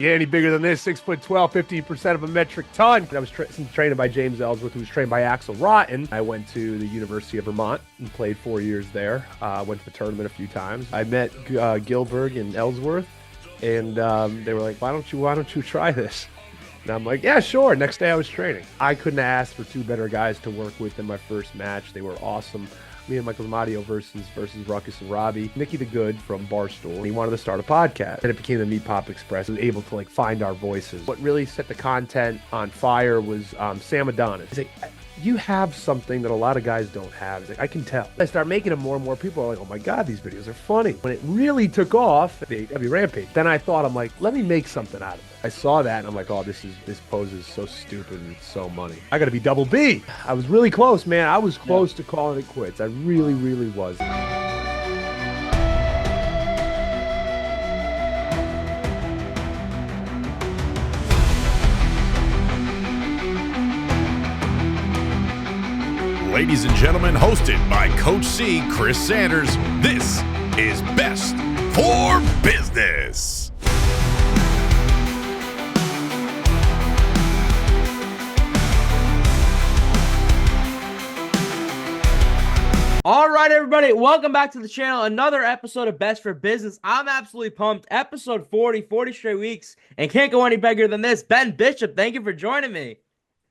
Yeah, any bigger than this, 6'12", 15% of a metric ton. I was trained by James Ellsworth, who was trained by Axel Rotten. I went to the University of Vermont and played 4 years there. Went to the tournament a few times. I met Gilbert and Ellsworth, and they were like, why don't you try this? And I'm like, yeah, sure. Next day I was training. I couldn't ask for two better guys to work with in my first match. They were awesome. Me and Michael Amaydo versus Ruckus and Robbie. Nicky the Good from Barstool. He wanted to start a podcast, and it became the Meat Pop Express. We were able to find our voices. What really set the content on fire was Sam Adonis. He's like, you have something that a lot of guys don't have. He's like, I can tell. I start making them more and more. People are like, oh my God, these videos are funny. When it really took off, the AEW Rampage, then I thought, I'm like, let me make something out of it. I saw that and I'm like, oh, this pose is so stupid and so money. I gotta be double B. I was really close, man. I was close to calling it quits. I really, really was. Ladies and gentlemen, hosted by Coach C, Chris Sanders, this is Best for Business. All right, everybody, welcome back to the channel. Another episode of Best for Business. I'm absolutely pumped. Episode 40 straight weeks, and can't go any bigger than this. Ben Bishop, thank you for joining me.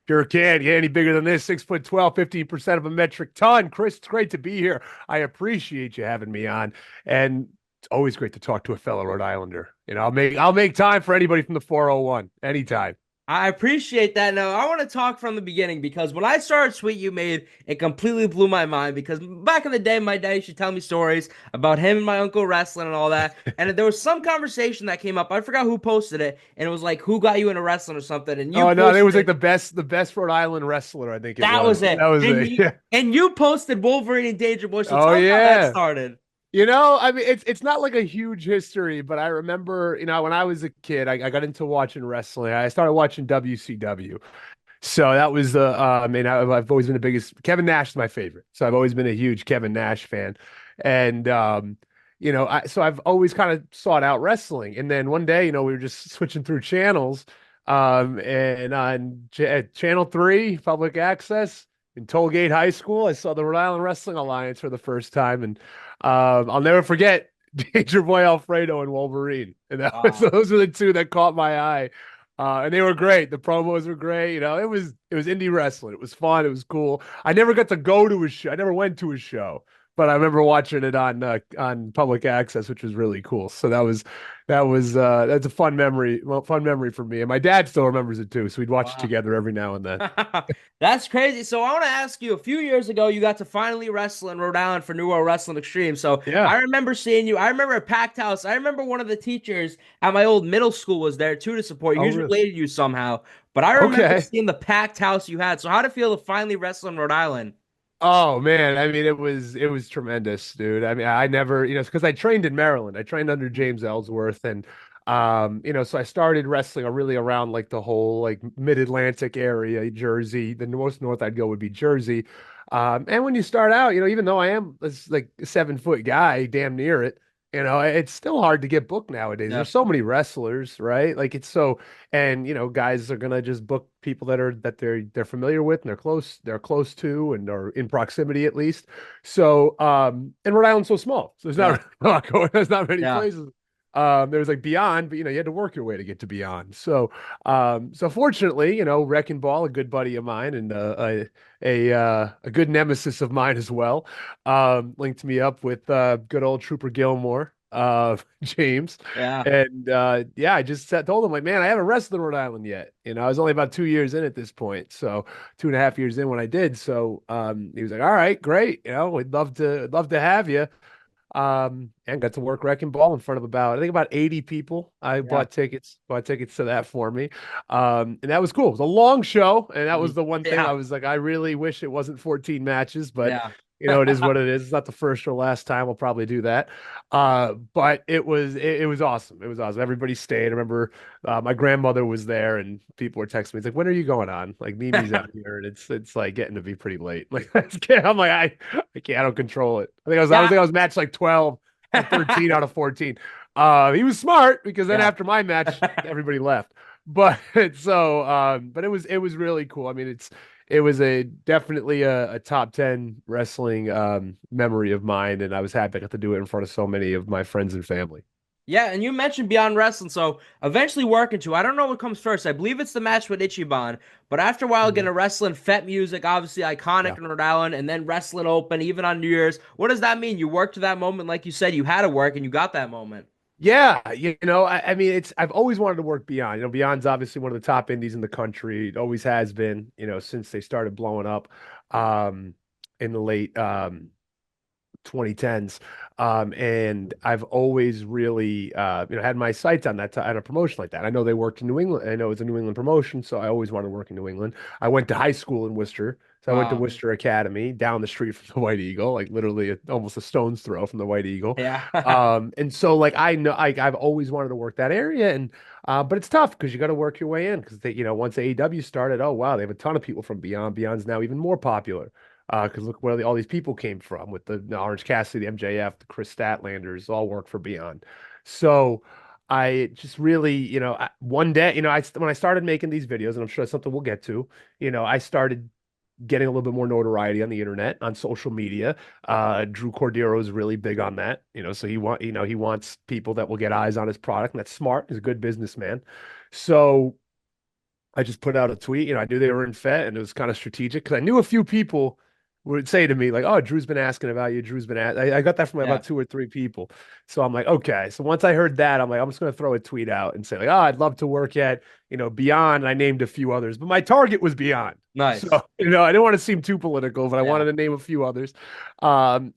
Sure can. Yeah, any bigger than this, 6'12", 15% of a metric ton. Chris, it's great to be here. I appreciate you having me on, and it's always great to talk to a fellow Rhode Islander. You know, I'll make time for anybody from the 401 anytime. I appreciate that. Now, I want to talk from the beginning because when I started Sweet You Made, it completely blew my mind because back in the day, my dad used to tell me stories about him and my uncle wrestling and all that. And there was some conversation that came up. I forgot who posted it. And it was like, who got you into wrestling or something? And you it was like the best Rhode Island wrestler, I think it was. That was it. That was it. And you posted Wolverine and Danger Boy. So tell me how that started. You know, I mean, it's not like a huge history, but I remember, you know, when I was a kid, I got into watching wrestling. I started watching WCW. So that was I've always been the biggest. Kevin Nash is my favorite. So I've always been a huge Kevin Nash fan. And, you know, so I've always kind of sought out wrestling. And then one day, you know, we were just switching through channels. And on Channel 3, public access in Tollgate High School, I saw the Rhode Island Wrestling Alliance for the first time. And I'll never forget Danger Boy Alfredo and Wolverine. And those were the two that caught my eye. And they were great. The promos were great. You know, it was indie wrestling. It was fun. It was cool. I never got to go to a show. I never went to a show, but I remember watching it on public access, which was really cool. So that's a fun memory. Well, fun memory for me. And my dad still remembers it too. So we'd watch it together every now and then. That's crazy. So I want to ask you, a few years ago, you got to finally wrestle in Rhode Island for NEWA Wrestling Extreme. So yeah. I remember seeing you. I remember a packed house. I remember one of the teachers at my old middle school was there too to support you. He's related to you somehow. But I remember seeing the packed house you had. So how did it feel to finally wrestle in Rhode Island? Oh man, I mean it was tremendous, dude. I mean, I never, you know, because I trained in Maryland. I trained under James Ellsworth, and you know, so I started wrestling really around like the whole like mid-Atlantic area, Jersey. The most north I'd go would be Jersey. And when you start out, you know, even though I am this like 7-foot guy, damn near it, you know, it's still hard to get booked nowadays. Yeah. There's so many wrestlers, right? Like it's so, and you know, guys are gonna just book people that they're familiar with and they're close to and are in proximity at least. So, and Rhode Island's so small, so there's not many places. There was like Beyond, but you know, you had to work your way to get to Beyond. So, so fortunately, you know, Wrecking Ball, a good buddy of mine and a good nemesis of mine as well, linked me up with good old Trooper Gilmore, James. Yeah. And I just told him like, man, I haven't wrestled in Rhode Island yet. You know, I was only about 2 years in at this point, so 2.5 years in when I did. So he was like, all right, great. You know, we'd love to have you. And got to work Wrecking Ball in front of about 80 people. I bought tickets to that for me. And that was cool. It was a long show, and that was the one thing I was like, I really wish it wasn't 14 matches, but you know, it is what it is. It's not the first or last time we'll probably do that. But it was awesome. It was awesome. Everybody stayed. I remember my grandmother was there and people were texting me. It's like, when are you going on? Like Mimi's out here and it's like getting to be pretty late. Like I'm like, I can't, I don't control it. I think I was matched like 12 or 13 out of 14. He was smart because then Yeah. after my match, everybody left. But but it was really cool. I mean, it was a definitely a top 10 wrestling memory of mine, and I was happy I got to do it in front of so many of my friends and family. Yeah, and you mentioned Beyond Wrestling, so eventually working to. I don't know what comes first. I believe it's the match with Ichiban, but after a while, Mhm. getting wrestling Fet music, obviously iconic Yeah. in Rhode Island, and then wrestling open, even on New Year's. What does that mean? You worked to that moment, like you said, you had to work, and you got that moment. Yeah, I mean, I've always wanted to work Beyond. Beyond's obviously one of the top indies in the country. It always has been, since they started blowing up um in the late 2010s. And I've always really, had my sights on that, on a promotion like that. I know they worked in New England. I know it's a New England promotion, so I always wanted to work in New England. I went to high school in Worcester. So I went to Wow. Worcester Academy down the street from the White Eagle, like literally almost a stone's throw from the White Eagle. Yeah. And so like I know I've always wanted to work that area, and but it's tough because you got to work your way in because once AEW started, oh wow, they have a ton of people from Beyond. Beyond's now even more popular. Because look where all these people came from with the Orange Cassidy, the MJF, the Chris Statlanders, all work for Beyond. So I just really, one day, when I started making these videos, and I'm sure that's something we'll get to, I started getting a little bit more notoriety on the internet, on social media. Drew Cordero is really big on that, so he wants people that will get eyes on his product, and that's smart. He's a good businessman. So I just put out a tweet. I knew they were in Fet, and it was kind of strategic because I knew a few people would say to me like, "Oh, Drew's been asking about you. Drew's been I got that from Yeah. about two or three people." So I'm like, okay. So once I heard that, I'm like, I'm just going to throw a tweet out and say like, "Oh, I'd love to work at Beyond." And I named a few others, but my target was Beyond. So Nice. I didn't want to seem too political, but I Yeah. wanted to name a few others. And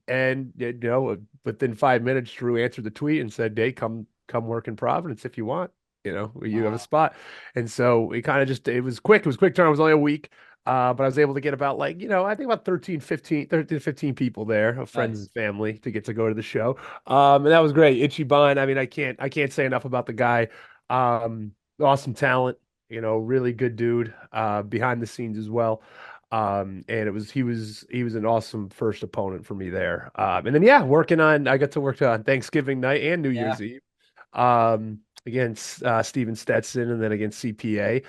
within 5 minutes, Drew answered the tweet and said, "Hey, come work in Providence if you want. You have a Wow. spot." And so we kind of it was quick. It was a quick turn. It was only a week. But I was able to get about I think about 13 to 15 people there, of friends and Nice. family to get to go to the show. And that was great. Ichiban, I mean, I can't say enough about the guy. Awesome talent, really good dude, behind the scenes as well. And he was an awesome first opponent for me there. And then yeah, I got to work on Thanksgiving night and New Yeah. Year's Eve. Against Steven Stetson and then against CPA.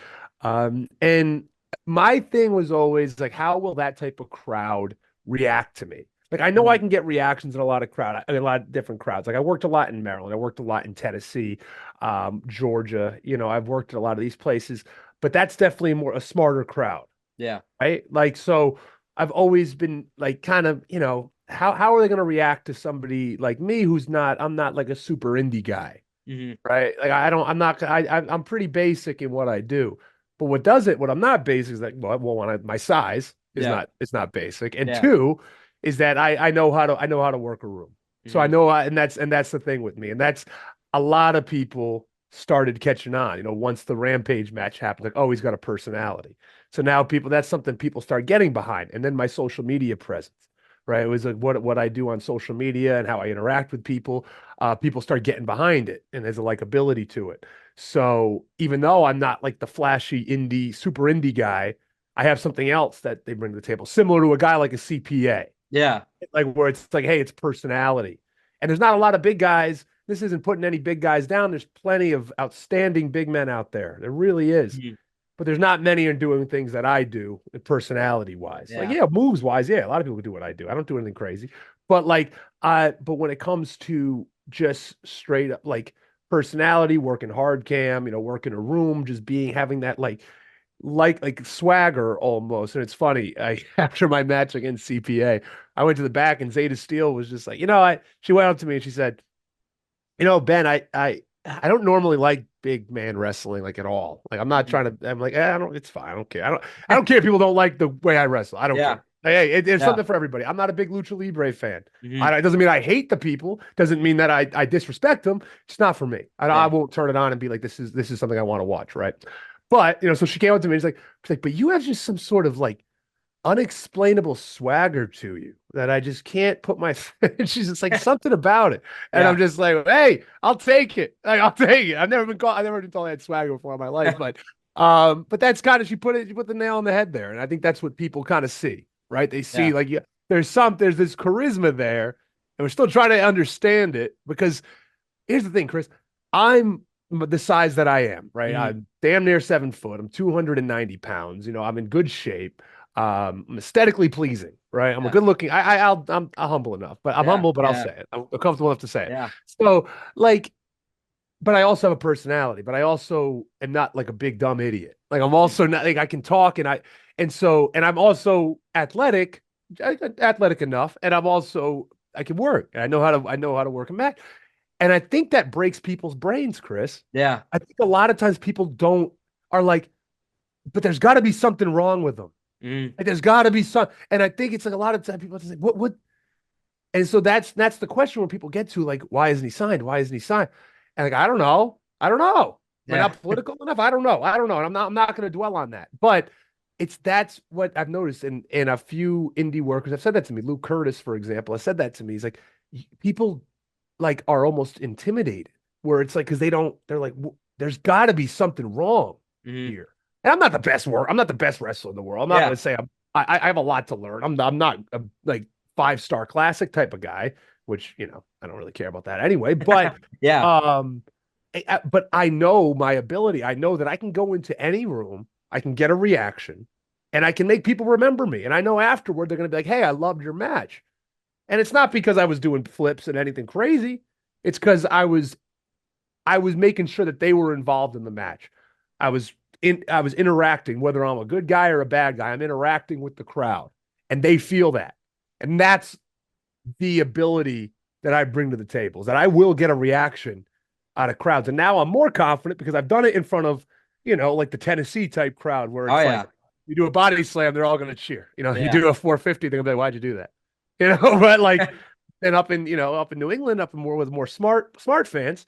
And my thing was always like, how will that type of crowd react to me? Like, I know I Mhm. can get reactions in a lot of a lot of different crowds. Like, I worked a lot in Maryland. I worked a lot in Tennessee, Georgia. I've worked at a lot of these places, but that's definitely a smarter crowd, Yeah. right? Like, so I've always been like, kind of, how are they going to react to somebody like me I'm not like a super indie guy, Hmm. right? Like I don't, I'm not, I'm pretty basic in what I do. But what I'm not basic is like, well, my size is Yeah. not, it's not basic. And Yeah. two is that I know how to work a room. So I Hmm. know, and that's the thing with me. And that's a lot of people started catching on, once the Rampage match happened, like, oh, he's got a personality. So now that's something people start getting behind. And then my social media presence, right? It was like what I do on social media and how I interact with people. People start getting behind it, and there's a likability to it. So even though I'm not like the flashy super indie guy, I have something else that they bring to the table, similar to a guy like a CPA, Yeah. like where it's like, hey, it's personality. And there's not a lot of big guys. This isn't putting any big guys down. There's plenty of outstanding big men out there. There really is. Mhm. But there's not many in doing things that I do personality wise. Like, Yeah. yeah, moves wise, yeah, a lot of people do what I do. I don't do anything crazy. But but when it comes to just straight up like personality, working hard cam, working a room, just having that like swagger almost. And it's funny. After my match against CPA, I went to the back and Zeta Steele was just like, she went up to me and she said, Ben, I don't normally like big man wrestling like at all. Like I'm not Mhm. trying to. I'm like, I don't. It's fine. I don't care. I don't care if people don't like the way I wrestle. I don't Yeah. care. Hey, it's Yeah. something for everybody. I'm not a big Lucha Libre fan. Hmm. It doesn't mean I hate the people. Doesn't mean that I disrespect them. It's not for me. I Yeah. won't turn it on and be like, this is something I want to watch, right? But so she came up to me. She's like, but you have just some sort of like unexplainable swagger to you that I just can't put my she's just like something about it. And I'm Yeah. just like, hey, I'll take it. Like, I'll take it. I've never been told I had swagger before in my life, but that's kind of she put the nail on the head there. And I think that's what people kind of see, right? They see Yeah. like, yeah, there's this charisma there, and we're still trying to understand it because here's the thing, Chris. I'm the size that I am, right? Mhm. I'm damn near 7 foot. I'm 290 pounds. I'm in good shape. I'm aesthetically pleasing, right? I'm a Yeah. good looking. I'm humble enough, but I'm Yeah. humble, but I'll Yeah. say it. I'm comfortable enough to say it. Yeah. So, like, but I also have a personality, but I also am not like a big dumb idiot. Like I'm also not like I can talk and I'm also athletic enough, and I can work. And I know how to work a match. And I think that breaks people's brains, Chris. Yeah. I think a lot of times people don't are like, but there's got to be something wrong with them. Mm. Like there's got to be some, and I think it's like a lot of times people just like, what? And so that's the question where people get to like, why isn't he signed? Why isn't he signed? And like, I don't know. I don't know. Am I Yeah. not political enough? I don't know. I don't know. And I'm not going to dwell on that. But that's what I've noticed in a few indie workers have said that to me. Luke Curtis, for example, has said that to me. He's like, people like are almost intimidated where it's like, because they're like, there's got to be something wrong Mhm. here. And I'm not the best wrestler in the world. I'm not Yeah. going to say I have a lot to learn. I'm not a like 5-star classic type of guy, which, I don't really care about that anyway. But, Yeah. um, but I know my ability. I know that I can go into any room, I can get a reaction, and I can make people remember me. And I know afterward they're going to be like, "Hey, I loved your match." And it's not because I was doing flips and anything crazy. It's because I was making sure that they were involved in the match. I was interacting, whether I'm a good guy or a bad guy. I'm interacting with the crowd, and they feel that. And that's the ability that I bring to the table, is that I will get a reaction out of crowds. And now I'm more confident because I've done it in front of, like the Tennessee type crowd where Oh it's yeah. like you do a body slam, they're all going to cheer. You Yeah. do a 450, they're going to be like, "Why'd you do that?" But like, and up in New England, up in more with more smart fans,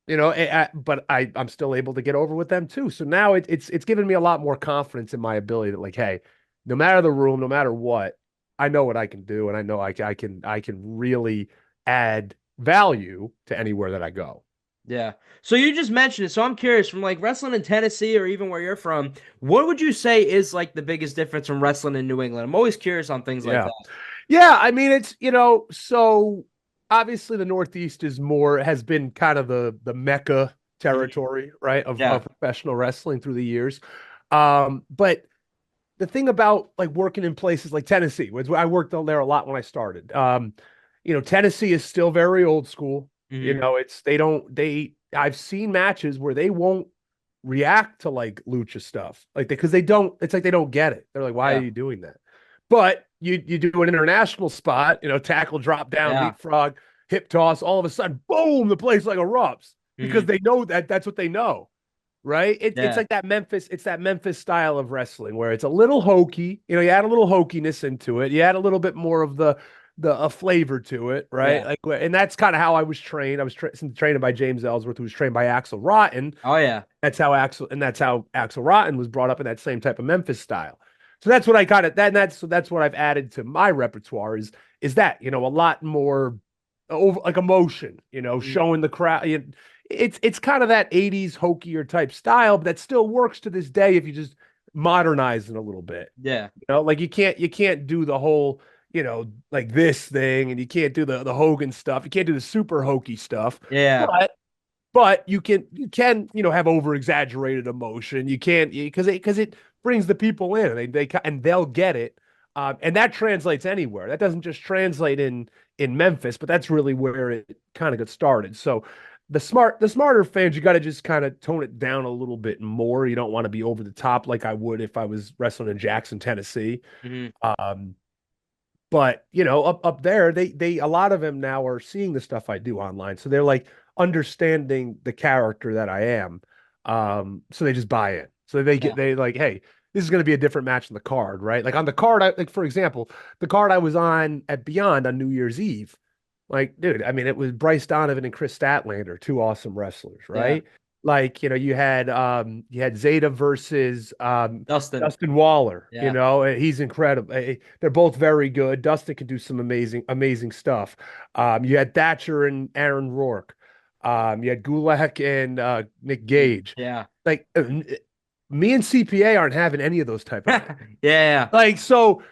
but I'm still able to get over with them too. So now it's given me a lot more confidence in my ability that like, hey, no matter the room, no matter what, I know what I can do, and I know I can really add value to anywhere that I go. Yeah. So you just mentioned it. So I'm curious, from like wrestling in Tennessee or even where you're from, what would you say is like the biggest difference from wrestling in New England? I'm always curious on things like Yeah. that. Yeah, I mean it's, so obviously the Northeast has been kind of the Mecca Mhm. territory, right, Yeah. of professional wrestling through the years. But the thing about like working in places like Tennessee, was I worked there a lot when I started. Tennessee is still very old school. Hmm. It's I've seen matches where they won't react to like lucha stuff, like because they don't. It's like they don't get it. They're like, "Why are Yeah. you doing that?" But you do an international spot, tackle, drop down, Yeah. leapfrog, hip toss. All of a sudden, boom, the place like erupts because Hmm. they know that's what they know, right? It's Yeah. like that Memphis style of wrestling where it's a little hokey. You add a little hokiness into it. You add a little bit more of the a flavor to it, right? Yeah. Like, and that's kind of how I was trained. I was trained by James Ellsworth, who was trained by Axel Rotten. Oh yeah. That's how Axel Rotten was brought up in that same type of Memphis style. So that's what I got it. That's what I've added to my repertoire is that, a lot more over like emotion, Mhm. showing the crowd. It's kind of that 80s hokier type style, but that still works to this day if you just modernize it a little bit. Yeah. Like you can't do the whole, like this thing, and you can't do the Hogan stuff. You can't do the super hokey stuff. Yeah. But you can have over exaggerated emotion. You can't, because it brings the people in, and they'll get it, and that translates anywhere. That doesn't just translate in Memphis, but that's really where it kind of got started. So the smarter fans, you got to just kind of tone it down a little bit more. You don't want to be over the top like I would if I was wrestling in Jackson, Tennessee. Hmm. Um, but up there, they a lot of them now are seeing the stuff I do online, so they're like understanding the character that I am. So they just buy in. So Yeah. they like, hey, this is going to be a different match on the card, right? Like on the card, like for example, the card I was on at Beyond on New Year's Eve, like, dude, I mean, it was Bryce Donovan and Chris Statlander, two awesome wrestlers, Yeah. right? Like, you had Zeta versus Dustin. Dustin Waller, Yeah. he's incredible. They're both very good. Dustin can do some amazing stuff. You had Thatcher and Aaron Rourke. You had Gulak and Nick Gage. Yeah. Like, me and CPA aren't having any of those type of Yeah. like, so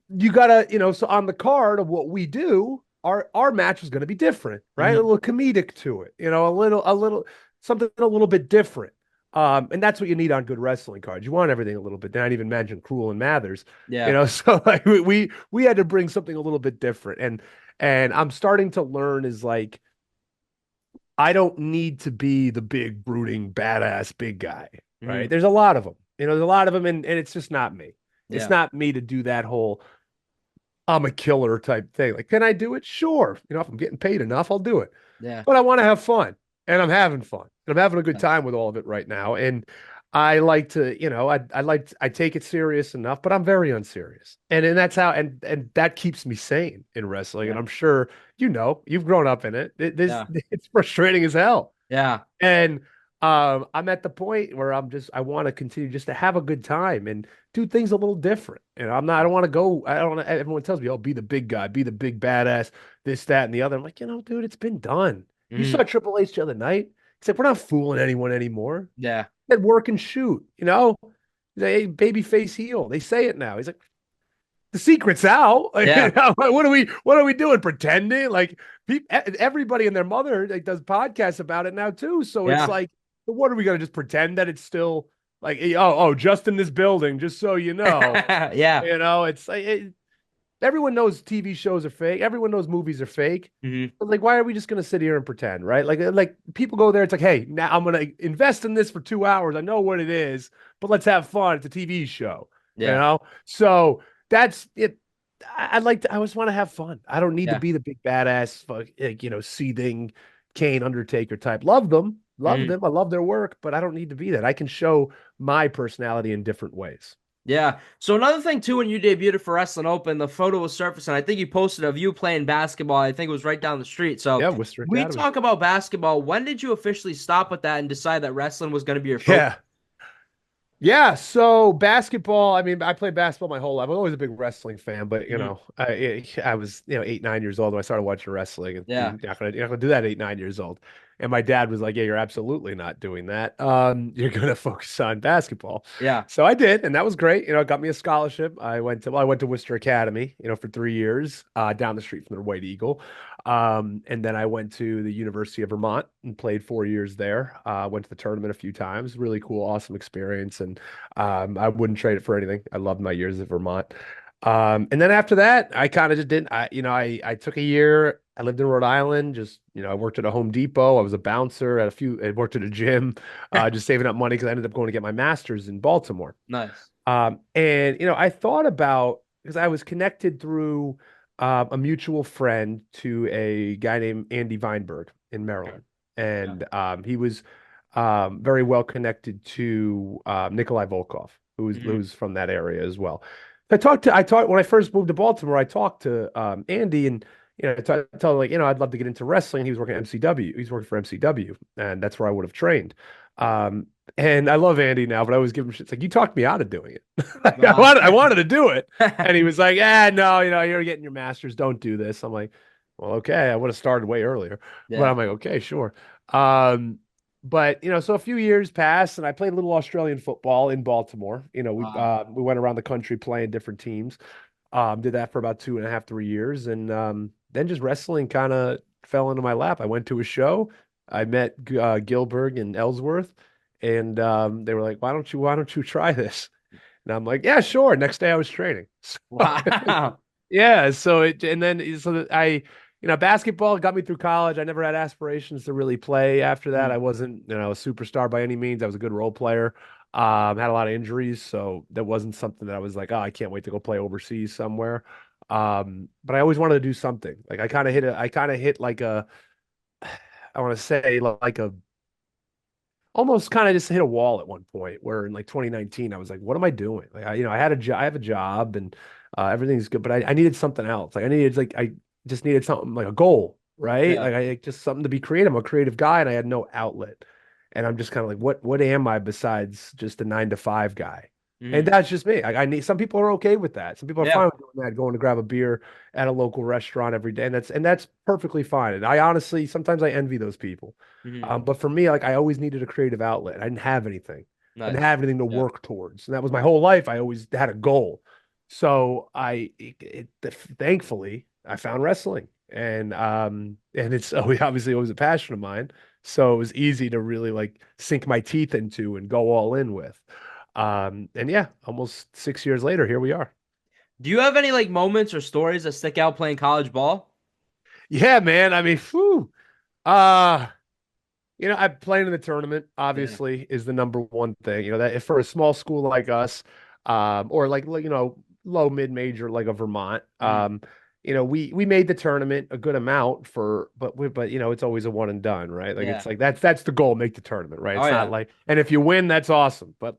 you gotta, so on the card of what we do, our match was going to be different, right? A Mm-hmm. little comedic to it, a little something a little bit different. And that's what you need on good wrestling cards. You want everything a little bit. Not even mention Cruel and Mathers, Yeah. So like we had to bring something a little bit different. And I'm starting to learn is like I don't need to be the big brooding badass big guy, Mm-hmm. right? There's a lot of them. There's a lot of them, and it's just not me. It's Yeah. not me to do that whole I'm a killer type thing. Like, can I do it? Sure. If I'm getting paid enough, I'll do it. Yeah. But I want to have fun, and I'm having fun, and I'm having a good Nice. time with all of it right now. And I like to, I take it serious enough, but I'm very unserious, and that's how, and that keeps me sane in wrestling. And Yeah. I'm sure you've grown up in it. Yeah. It's frustrating as hell. Yeah. And I'm at the point where I want to continue just to have a good time and do things a little different. I don't want to go, I don't want to, everyone tells me, oh, be the big guy, be the big badass, this, that, and the other. I'm like, dude, it's been done. You Mm-hmm. saw Triple H the other night. He's like, we're not fooling anyone anymore. Yeah. That work and shoot, They baby face heel. They say it now. He's like, the secret's out. Yeah. What are we doing? Pretending? Like everybody and their mother like does podcasts about it now too. So it's Yeah. like, what are we gonna just pretend that it's still like just in this building, just so you know. Yeah. It's like everyone knows TV shows are fake. Everyone knows movies are fake. Mm-hmm. But like, why are we just gonna sit here and pretend, right? Like people go there. It's like, hey, now I'm gonna invest in this for 2 hours. I know what it is, but let's have fun. It's a TV show, Yeah. So that's it. I always want to have fun. I don't need to Yeah. be the big badass, seething Kane Undertaker type. Love them, love Mm-hmm. them. I love their work, but I don't need to be that. I can show my personality in different ways. Yeah. So another thing too, when you debuted for Wrestling Open, the photo was surfacing. I think you posted of you playing basketball. I think it was right down the street. So Yeah, Worcester we Academy. talk about basketball. When did you officially stop with that and decide that wrestling was going to be your focus? Yeah. Yeah, so basketball, I mean, I played basketball my whole life. I was always a big wrestling fan, but Mm-hmm. I was 8, 9 years old when I started watching wrestling, and Yeah. you're not gonna do that at 8, 9 years old. And my dad was like, "Yeah, you're absolutely not doing that. You're gonna focus on basketball." Yeah. So I did, and that was great. It got me a scholarship. I went to Worcester Academy, for 3 years, down the street from the White Eagle. And then I went to the University of Vermont and played 4 years there. Went to the tournament a few times. Really cool, awesome experience. And I wouldn't trade it for anything. I loved my years at Vermont. And then after that, I kind of just didn't. I took a year. I lived in Rhode Island. Just I worked at a Home Depot. I was a bouncer at a few. I worked at a gym, just saving up money because I ended up going to get my master's in Baltimore. Nice. And I thought about because I was connected through a mutual friend to a guy named Andy Weinberg in Maryland, Yeah. and he was very well connected to Nikolai Volkov, Mm-hmm. who's from that area as well. I talked when I first moved to Baltimore. I talked to Andy, and told him like I'd love to get into wrestling. He was working at MCW. He's working for MCW, and that's where I would have trained. And I love Andy now, but I always give him shit. It's like you talked me out of doing it. Like, I wanted to do it, and he was like, no, you're getting your master's. Don't do this." I'm like, "Well, okay. I would have started way earlier," but Yeah. I'm like, "Okay, sure." But so a few years passed, and I played a little Australian football in Baltimore. Wow. We went around the country playing different teams. Did that for about 2.5, 3 years, and then just wrestling kind of fell into my lap. I went to a show. I met Gilbert and Ellsworth, and they were like, "Why don't you try this?" And I'm like, "Yeah, sure." Next day, I was training. Wow. Yeah, basketball got me through college. I never had aspirations to really play after that. I Mm. wasn't, a superstar by any means. I was a good role player. Had a lot of injuries, so that wasn't something that I was like, oh, I can't wait to go play overseas somewhere. But I always wanted to do something. Like I kind of hit like I want to say like a almost kind of just hit a wall at one point where in like 2019 I was like, what am I doing? Like I had a job, I have a job and everything's good, but I needed something else. I just needed something like a goal, right? Yeah. Like just something to be creative. I'm a creative guy and I had no outlet. And I'm just kind of like, what am I besides just a 9 to 5 guy? And Mm. that's just me. Like I need some people are okay with that. Some people are Yeah. fine with doing that, going to grab a beer at a local restaurant every day. And that's perfectly fine. And I honestly sometimes I envy those people. Mm-hmm. But for me, like I always needed a creative outlet. I didn't have anything. I didn't Nice. have anything to Yeah. work towards. And that was my whole life. I always had a goal. So thankfully I found wrestling. and it's obviously always a passion of mine. So it was easy to really like sink my teeth into and go all in with. And yeah, almost 6 years later, here we are. Do you have any like moments or stories that stick out playing college ball? Yeah, man. I mean, whew. Uh, I playing in the tournament Yeah. obviously is the number one thing. That if for a small school like us, or like low mid major like a Vermont, Mm. we made the tournament a good amount but it's always a one and done, right? Like Yeah. it's like that's the goal, make the tournament, right? Oh It's not yeah. like, and if you win, that's awesome, but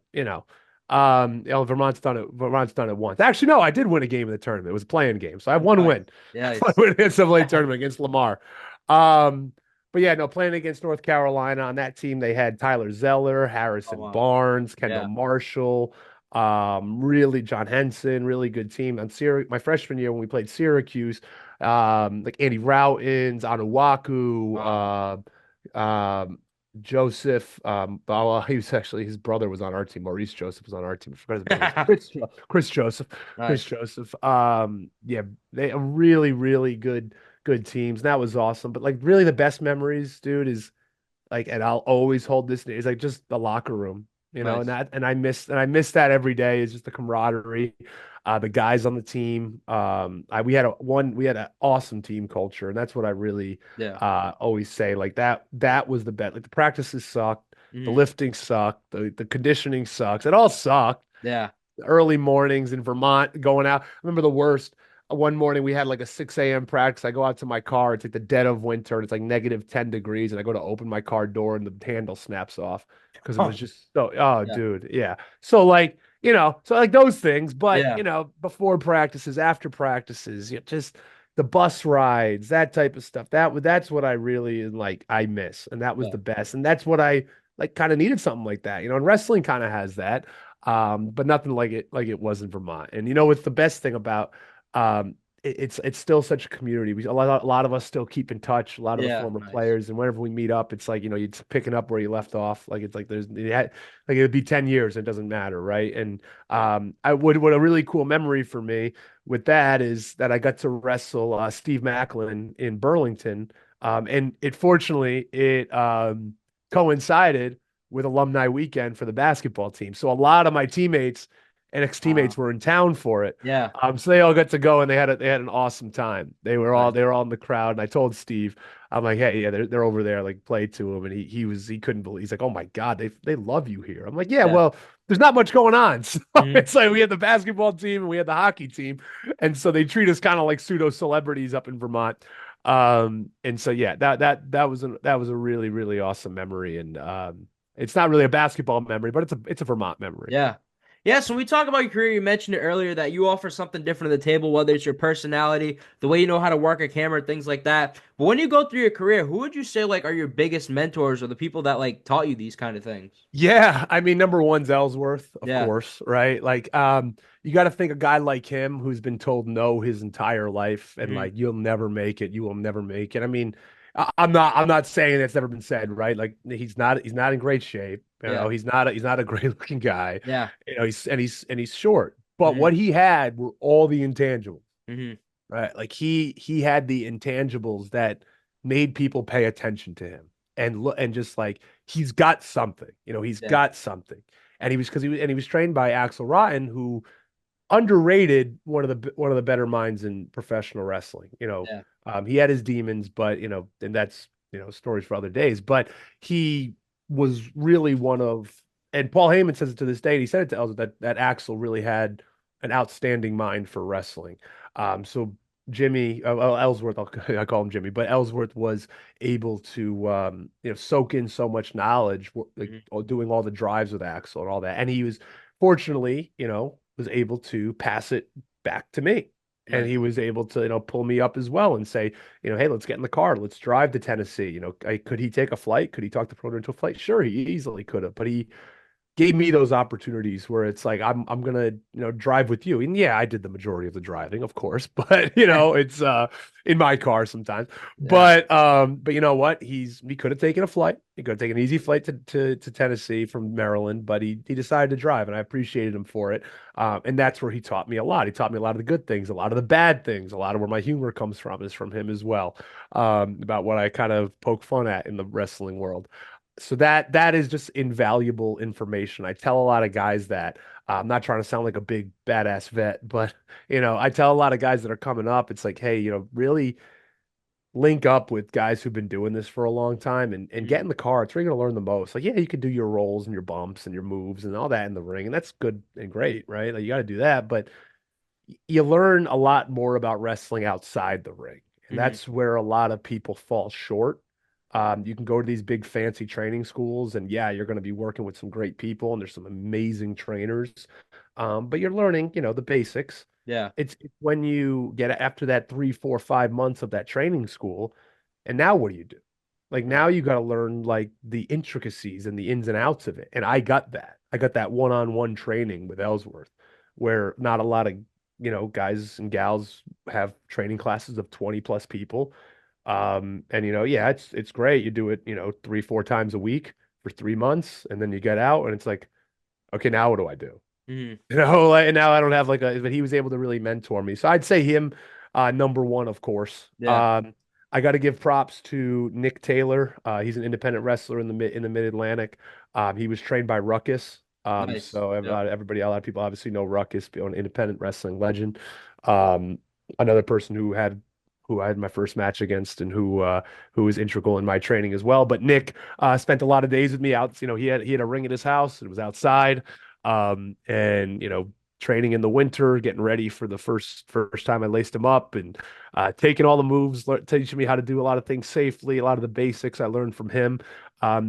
Vermont's done it. Vermont's done it once. Actually, no, I did win a game in the tournament. It was a playing game, so I have one Nice. win. I Nice. win against the NCAA tournament against Lamar. Um, but yeah, no, playing against North Carolina on that team, they had Tyler Zeller, Oh Harrison wow. Barnes, Kendall Yeah. Marshall, really John Henson, really good team. On Syracuse, my freshman year when we played Syracuse, like Andy Routins, Anuaku, Wow. Joseph, well, he was actually, his brother was on our team. Maurice Joseph was on our team. I forgot his brother's Chris Joseph. Chris Nice. Joseph. Yeah, they are really, really good teams. And that was awesome. But like really the best memories, dude, is like, and I'll always hold this is like just the locker room, and Nice. I miss that every day is just the camaraderie, the guys on the team. We had an awesome team culture, and that's what I really Yeah. always say. Like that was the bet. Like the practices sucked, the Mhm. lifting sucked, the conditioning sucks. It all sucked. Yeah. Early mornings in Vermont going out. I remember the worst. One morning we had like a 6 a.m. practice. I go out to my car. It's like the dead of winter. And it's like -10 degrees. And I go to open my car door and the handle snaps off because it was Oh, just oh, yeah. dude. Yeah. So like, so like those things. But, Yeah. before practices, after practices, just the bus rides, that type of stuff. That's what I really like, I miss. And that was Yeah. the best. And that's what I like kind of needed something like that. And wrestling kind of has that. But nothing like it was in Vermont. And what's the best thing about it's still such a community. A lot of us still keep in touch. A lot of the Yeah. former Nice. players, and whenever we meet up, it's like you're picking up where you left off. Like it's like like it would be 10 years. It doesn't matter, right? And I would what a really cool memory for me with that is that I got to wrestle Steve Macklin in Burlington, and it coincided with alumni weekend for the basketball team. So a lot of my teammates and ex-teammates Wow. were in town for it. Yeah. So they all got to go and they had an awesome time. They were all Nice. they were all in the crowd. And I told Steve, I'm like, hey, yeah, they're over there, like play to him. And he couldn't believe, he's like, oh my God, they love you here. I'm like, yeah, Yeah. well, there's not much going on. So Mhm. it's like we had the basketball team and we had the hockey team. And so they treat us kind of like pseudo celebrities up in Vermont. And so yeah, that was a really, really awesome memory. And it's not really a basketball memory, but it's a Vermont memory. Yeah. Yeah, so when we talk about your career, you mentioned it earlier that you offer something different at the table, whether it's your personality, the way you know how to work a camera, things like that. But when you go through your career, who would you say like are your biggest mentors or the people that like taught you these kind of things? Yeah, I mean, number one's Ellsworth, of Yeah. course, right? Like, you got to think a guy like him who's been told no his entire life, and Hmm. like, you'll never make it, you will never make it. I mean, I'm not saying it's never been said, right? Like, he's not in great shape. Yeah. He's not a great looking guy. Yeah. He's short. But Hmm. what he had were all the intangibles, Hmm. right? Like he had the intangibles that made people pay attention to him and look and just like he's got something, he's Yeah. got something. And he was trained by Axel Rotten, who underrated one of the better minds in professional wrestling. Yeah. He had his demons, but and that's stories for other days. But he was really one of, and Paul Heyman says it to this day. And he said it to Ellsworth that Axel really had an outstanding mind for wrestling. So Jimmy, Ellsworth, I call him Jimmy, but Ellsworth was able to soak in so much knowledge, like Hmm. doing all the drives with Axel and all that, and he was fortunately, was able to pass it back to me. And Nice. he was able to, pull me up as well and say, hey, let's get in the car. Let's drive to Tennessee. Could he take a flight? Could he talk the promoter into a flight? Sure, he easily could have, but gave me those opportunities where it's like I'm gonna, drive with you. And yeah, I did the majority of the driving, of course, but it's in my car sometimes. Yeah. But you know what? He could have taken a flight. He could have taken an easy flight to Tennessee from Maryland, but he decided to drive, and I appreciated him for it. And that's where he taught me a lot. He taught me a lot of the good things, a lot of the bad things, a lot of where my humor comes from is from him as well. About what I kind of poke fun at in the wrestling world. So that is just invaluable information. I tell a lot of guys that. I'm not trying to sound like a big badass vet, but I tell a lot of guys that are coming up, it's like, hey, really link up with guys who've been doing this for a long time and Mhm. get in the car. It's where you're gonna learn the most. Like, yeah, you can do your rolls and your bumps and your moves and all that in the ring, and that's good and great, right? Like you got to do that, but you learn a lot more about wrestling outside the ring. And Mhm. that's where a lot of people fall short. You can go to these big fancy training schools, and yeah, you're going to be working with some great people, and there's some amazing trainers. But you're learning, the basics. Yeah. It's when you get after that 3, 4, 5 months of that training school, and now what do you do? Like now Right. you got to learn like the intricacies and the ins and outs of it. And I got that. I got that one-on-one training with Ellsworth, where not a lot of guys and gals have training classes of 20 plus people. And yeah, it's great. You do it, 3, 4 times a week for 3 months, and then you get out, and it's like, okay, now what do I do? Mhm. Like, and now I don't have like but he was able to really mentor me. So I'd say him, number one, of course. Yeah. I got to give props to Nick Taylor. He's an independent wrestler in the Mid-Atlantic. He was trained by Ruckus. Nice. So Yeah. everybody, a lot of people obviously know Ruckus, an independent wrestling legend. Um, Another person who I had my first match against and who was integral in my training as well. But Nick spent a lot of days with me out. He had a ring at his house. It was outside. And training in the winter, getting ready for the first time I laced him up and taking all the moves, teaching me how to do a lot of things safely, a lot of the basics I learned from him.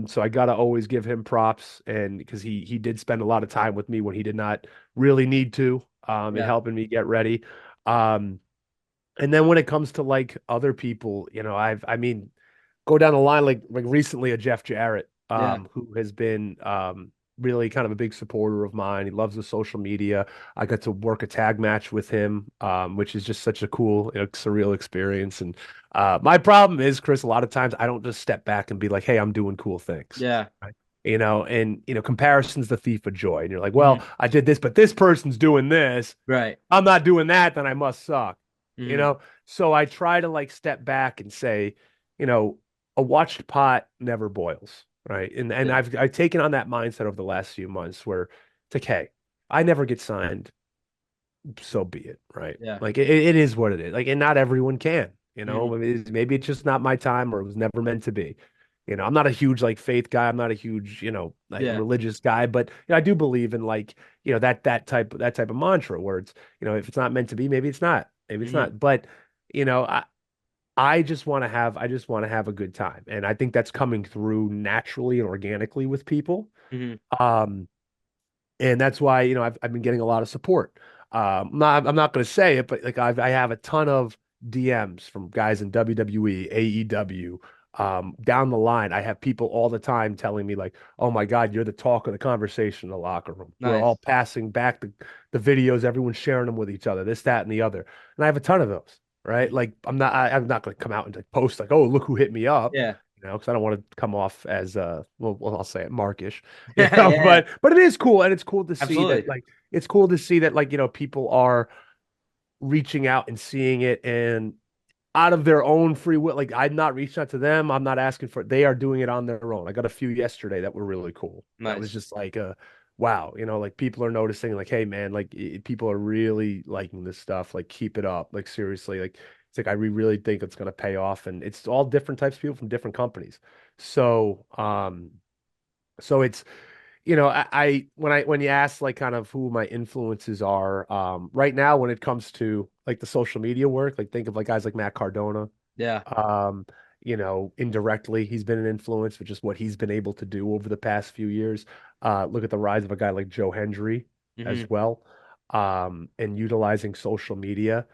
So I gotta always give him props, and because he did spend a lot of time with me when he did not really need to, in Yeah. helping me get ready. Um, and then when it comes to like other people, I mean, go down the line like recently a Jeff Jarrett, Yeah. who has been really kind of a big supporter of mine. He loves the social media. I got to work a tag match with him, which is just such a cool, surreal experience. And my problem is, Chris, a lot of times I don't just step back and be like, "Hey, I'm doing cool things." Yeah. Right? And comparison's the thief of joy. And you're like, Mhm. "Well, I did this, but this person's doing this. Right. I'm not doing that, then I must suck." You Mhm. know? So I try to like step back and say, you know, a watched pot never boils, right? And Yeah. I've taken on that mindset over the last few months where it's like, hey, I never get signed, so be it, right? Yeah. Like it is what it is. Like, and not everyone can, Mhm. maybe it's just not my time or it was never meant to be. I'm not a huge like faith guy. I'm not a huge, like Yeah. religious guy, but I do believe in like, that type of mantra where it's, if it's not meant to be, maybe it's not. Maybe it's Mhm. not. But, you know, I I just want to have a good time. And I think that's coming through naturally and organically with people. Mhm. Um, and that's why I've been getting a lot of support. I'm not going to say it, but like I have a ton of DMs from guys in WWE, AEW. Down the line, I have people all the time telling me like, "Oh my God, you're the talk of the conversation in the locker room. We're all Nice. passing back the videos, everyone's sharing them with each other, this, that, and the other." And I have a ton of those, right? Mhm. Like I'm not going to come out and like post like, "Oh, look who hit me up." Yeah. Because I don't want to come off as well, I'll say it, markish, Yeah. Yeah. but it is cool, and it's cool to see that Absolutely. like people are reaching out and seeing it and out of their own free will. Like I'm not reaching out to them, I'm not asking for it. They are doing it on their own. I got a few yesterday that were really cool. That was Nice. just like wow, like people are noticing like, hey man, like people are really liking this stuff. Like keep it up. Like seriously, like it's like I really think it's gonna pay off, and it's all different types of people from different companies. So it's when you ask like kind of who my influences are, right now when it comes to like the social media work, like think of like guys like Matt Cardona. Yeah. um Indirectly he's been an influence with just what he's been able to do over the past few years. Look at the rise of a guy like Joe Hendry as Mhm. well. And utilizing social media.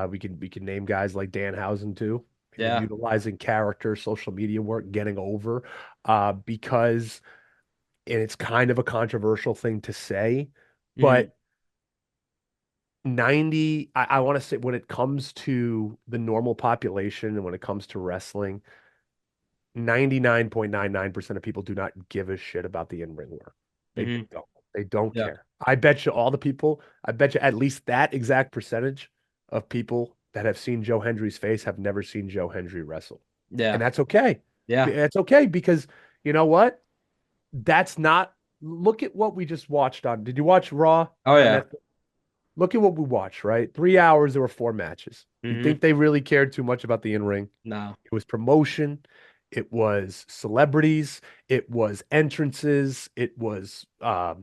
We can name guys like Danhausen too. Yeah. Utilizing character social media work, getting over, because and it's kind of a controversial thing to say, Mm-hmm. but 90, I want to say when it comes to the normal population and when it comes to wrestling, 99.99% of people do not give a shit about the in-ring work. They Mm-hmm. don't. They don't Yeah. care. I bet you all the people, I bet you at least that exact percentage of people that have seen Joe Hendry's face have never seen Joe Hendry wrestle. And Yeah. that's okay. Yeah. That's okay because you know what? That's not, look at what we just watched on. Did you watch Raw Oh on yeah. Netflix? Look at what we watched, right? 3 hours, there were four matches. You Mm-hmm. think they really cared too much about the in-ring? No. It was promotion, it was celebrities, it was entrances, it was the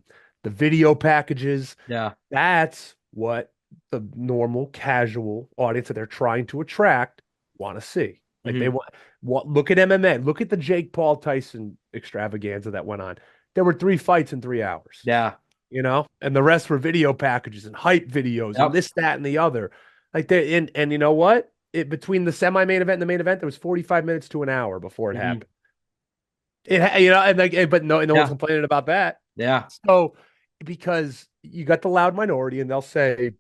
video packages. Yeah. That's what the normal casual audience that they're trying to attract want to see. Like they Mm-hmm. want look at MMA, look at the Jake Paul Tyson extravaganza that went on. There were three fights in 3 hours, Yeah. and the rest were video packages and hype videos and Yep. this, that, and the other. Like they and you know what? Between the semi-main event and the main event, there was 45 minutes to an hour before it Mm-hmm. happened. And like, but no one's Yeah. complaining about that. Yeah. So because you got the loud minority, and they'll say,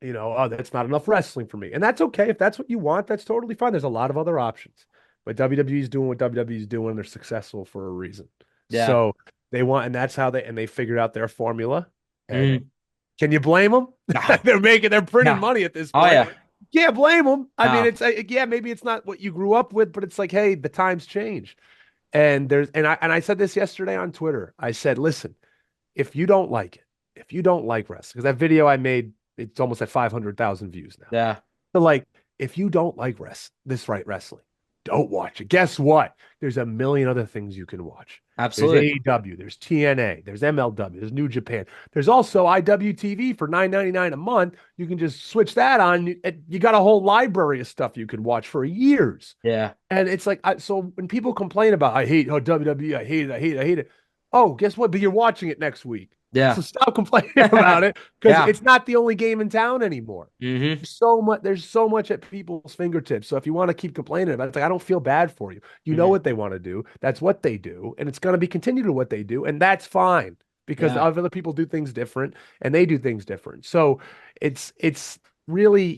oh, that's not enough wrestling for me, and that's okay if that's what you want. That's totally fine. There's a lot of other options, but WWE is doing what WWE is doing. They're successful for a reason. Yeah. So they want, and that's how they figured out their formula. And Mm-hmm. can you blame them? No. They're printing Yeah. money at this Oh point. yeah. Can't blame them. I mean, No. it's yeah, maybe it's not what you grew up with, but it's like, hey, the times change. And I said this yesterday on Twitter. I said, listen, if you don't like it, if you don't like wrestling, because that video I made, it's almost at 500,000 views now. Yeah. So like, if you don't like wrestling, don't watch it. Guess what? There's a million other things you can watch. There's Absolutely. AEW, there's TNA, there's MLW, there's New Japan. There's also IWTV for $9.99 a month. You can just switch that on. You got a whole library of stuff you can watch for years. Yeah. And it's like, so when people complain about, I hate WWE, I hate it, I hate it, I hate it. Oh, guess what? But you're watching it next week. Yeah. So stop complaining about it because Yeah. it's not the only game in town anymore. Mm-hmm. There's so much at people's fingertips. So if you want to keep complaining about it, it's like, I don't feel bad for you. You know Mm-hmm. what they want to do. That's what they do. And it's going to be continued to what they do. And that's fine because Yeah. other people do things different and they do things different. So it's really,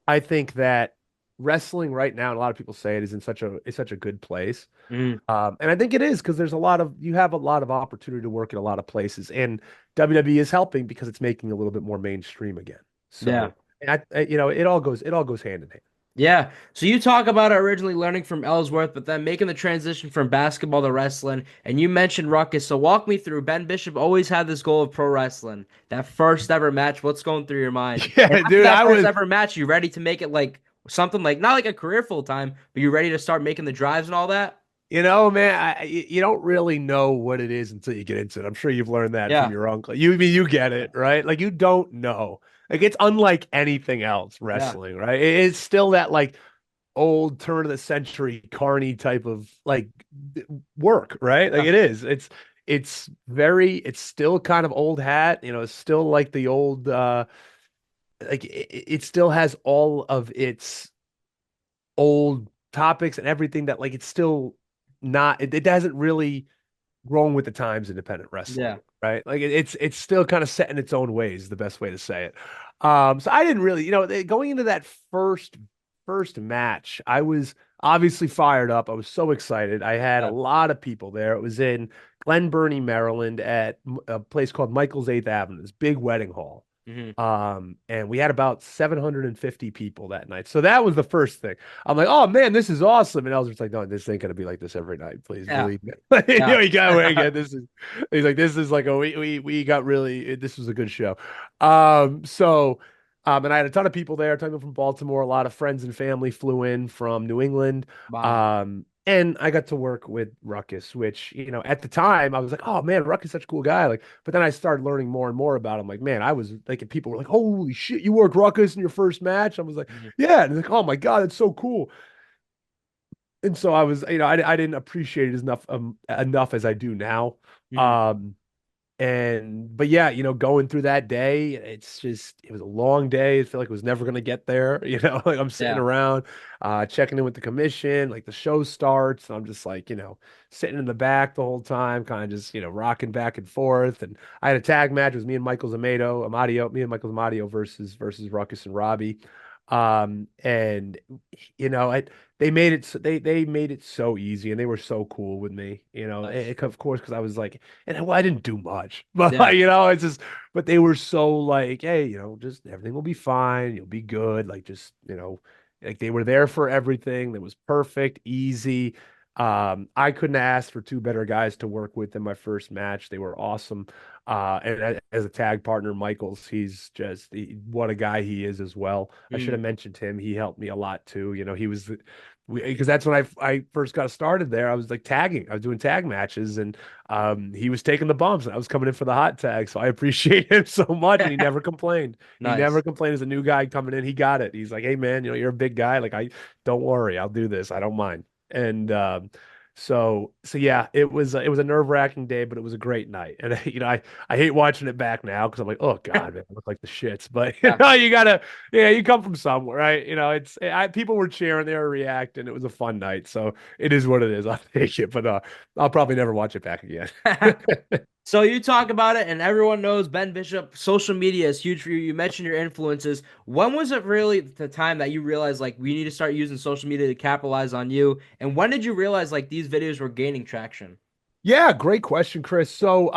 I think that wrestling right now, and a lot of people say it is in such a good place. Mm-hmm. And I think it is because you have a lot of opportunity to work in a lot of places, and WWE is helping because it's making a little bit more mainstream again. Yeah. So, it all goes hand in hand. Yeah. So you talk about originally learning from Ellsworth, but then making the transition from basketball to wrestling. And you mentioned Ruckus. So walk me through. Ben Bishop always had this goal of pro wrestling. That first ever match, what's going through your mind? And Yeah, after dude, that I first was. ever match, you ready to make it like something like not like a career full time, but you ready to start making the drives and all that? Man, you don't really know what it is until you get into it. I'm sure you've learned that from Yeah. your uncle. You get it, right? Like you don't know. Like it's unlike anything else, Yeah. wrestling, right? It's still that like old turn of the century carny type of like work, right? Like Yeah. it is. It's still kind of old hat, it's still like the old like it still has all of its old topics and everything that like it's still not it hasn't really grown with the times independent wrestling, Yeah. right? Like it's still kind of set in its own ways, the best way to say it. So I didn't really, going into that first match, I was obviously fired up. I was so excited. I had a Yeah. lot of people there. It was in Glen Burnie, Maryland, at a place called Michael's 8th Avenue, this big wedding hall. Mm-hmm. And we had about 750 people that night. So that was the first thing. I'm like, oh man, this is awesome. And Ellsworth's like, no, this ain't gonna be like this every night. Please Yeah. believe me. Yeah. You got again. He's like, this is like we got really, this was a good show. And I had a ton of people there, a ton of people from Baltimore, a lot of friends and family flew in from New England. Wow. And I got to work with Ruckus, which, at the time I was like, oh man, Ruckus is such a cool guy. Like, but then I started learning more and more about him. Like, man, I was like, and people were like, holy shit, you worked Ruckus in your first match? I was like, Mhm. yeah. And like, oh my God, that's so cool. And so I was, I didn't appreciate it enough as I do now. Mhm. Um, but yeah, going through that day, it was a long day. I feel like it was never going to get there. Like I'm sitting Yeah. around, checking in with the commission, like the show starts, and I'm just like, sitting in the back the whole time, kind of just, rocking back and forth. And I had a tag match. It was me and Michael Amadio versus Ruckus and Robbie. And you know, I they made it so easy, and they were so cool with me, Nice. of course, because I was like, and well, I didn't do much, but Yeah. it's just, but they were so like, hey, just everything will be fine, you'll be good, like just, like they were there for everything. That was perfect, easy. I couldn't ask for two better guys to work with in my first match. They were awesome. As a tag partner, Michaels, what a guy he is as well. I should have Mm. mentioned him. He helped me a lot too. He was, because that's when I first got started there. I was like tagging. I was doing tag matches, and he was taking the bumps, and I was coming in for the hot tag. So I appreciate him so much, and he never complained. He never Nice. complained as a new guy coming in. He got it. He's like, hey man, you're a big guy. Like, I don't worry, I'll do this. I don't mind. And so yeah, it was a nerve-wracking day, but it was a great night. And I hate watching it back now because I'm like, oh God, man, I look like the shits. But Yeah. you gotta, yeah, you come from somewhere, right? People were cheering, they were reacting. It was a fun night, so it is what it is. I'll take it, but I'll probably never watch it back again. So you talk about it, and everyone knows Ben Bishop. Social media is huge for you. You mentioned your influences. When was it really the time that you realized like we need to start using social media to capitalize on you? And when did you realize like these videos were gaining traction? Yeah, great question, Chris. So,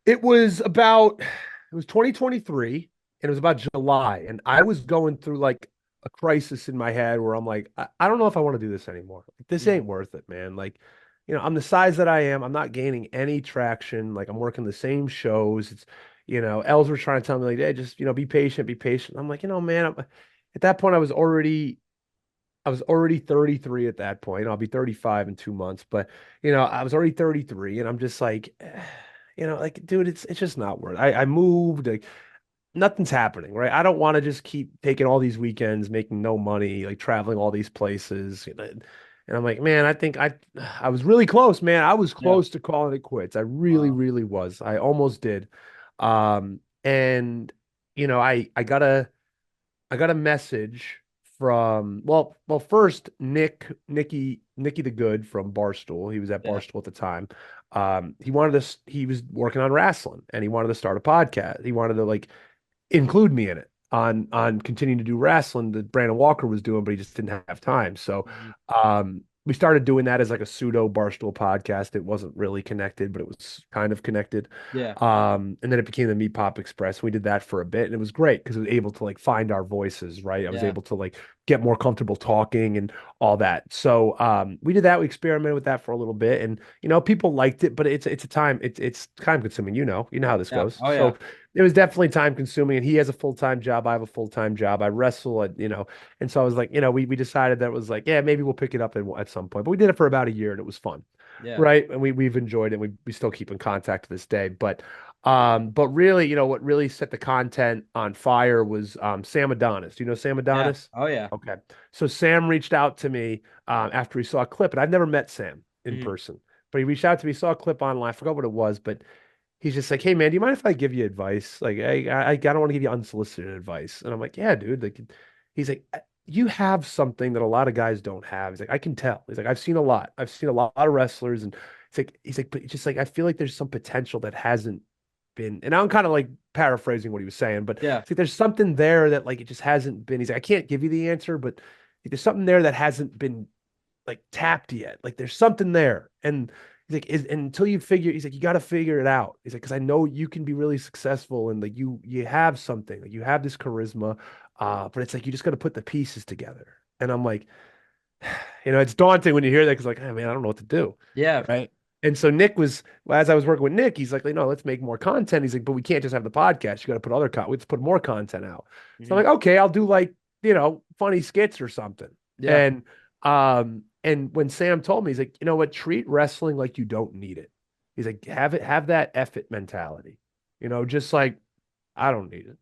it was 2023, and it was about July, and I was going through like a crisis in my head where I'm like, I don't know if I want to do this anymore. Like, this Mm. ain't worth it, man. Like, I'm the size that I am. I'm not gaining any traction. Like, I'm working the same shows. Els were trying to tell me like, hey, just, be patient, be patient. I'm like, man, at that point I was already 33 at that point. I'll be 35 in 2 months, but I was already 33, and I'm just like, like, dude, it's just not worth it. I moved, like nothing's happening, right? I don't want to just keep taking all these weekends, making no money, like traveling all these places. And I'm like, man, I think I was really close, man. I was Yeah. close to calling it quits. I really, Wow. really was. I almost did. And I got a message from, first Nicky the Good from Barstool. He was at Yeah. Barstool at the time. He was working on wrestling, and he wanted to start a podcast. He wanted to like include me in it on continuing to do wrestling that Brandon Walker was doing, but he just didn't have time. So Mhm. we started doing that as like a pseudo Barstool podcast. It wasn't really connected, but it was kind of connected. Yeah. And then it became the Meat Pop Express. We did that for a bit, and it was great because I was able to like find our voices, right? I was Yeah. able to like get more comfortable talking and all that. So we did that. We experimented with that for a little bit, and people liked it, but it's time consuming. You know how this Yeah. goes. Oh yeah. So it was definitely time consuming, and he has a full-time job. I have a full-time job. I wrestle and so I was like, we decided that it was like, yeah, maybe we'll pick it up at some point. But we did it for about a year, and it was fun. Yeah. Right. And we've enjoyed it. We still keep in contact to this day. But really, what really set the content on fire was Sam Adonis. Do you know Sam Yeah. Adonis? Oh yeah. Okay. So Sam reached out to me after he saw a clip, and I've never met Sam in Mhm. person, but he reached out to me, saw a clip online, I forgot what it was, but he's just like, hey man, do you mind if I give you advice? Like, I don't want to give you unsolicited advice. And I'm like, yeah, dude. Like, he's like, you have something that a lot of guys don't have. He's like, I can tell. He's like, I've seen a lot. I've seen a lot of wrestlers, and he's like, but it's just like I feel like there's some potential that hasn't been. And I'm kind of like paraphrasing what he was saying, but Yeah. it's like there's something there that like it just hasn't been. He's like, I can't give you the answer, but there's something there that hasn't been like tapped yet. Like there's something there. And he's like, until you figure, he's like, you got to figure it out. He's like, because I know you can be really successful, and like you have something, like you have this charisma, but it's like you just got to put the pieces together. And I'm like, it's daunting when you hear that because like, hey, man, I don't know what to do, Yeah. right? And so as I was working with Nick, he's like, no, let's make more content. He's like, but we can't just have the podcast. You got to put let's put more content out. So I'm Mhm. like, okay, I'll do like, funny skits or something. Yeah. And when Sam told me, he's like, you know what, treat wrestling like you don't need it. He's like, have that F it mentality. Just like, I don't need it.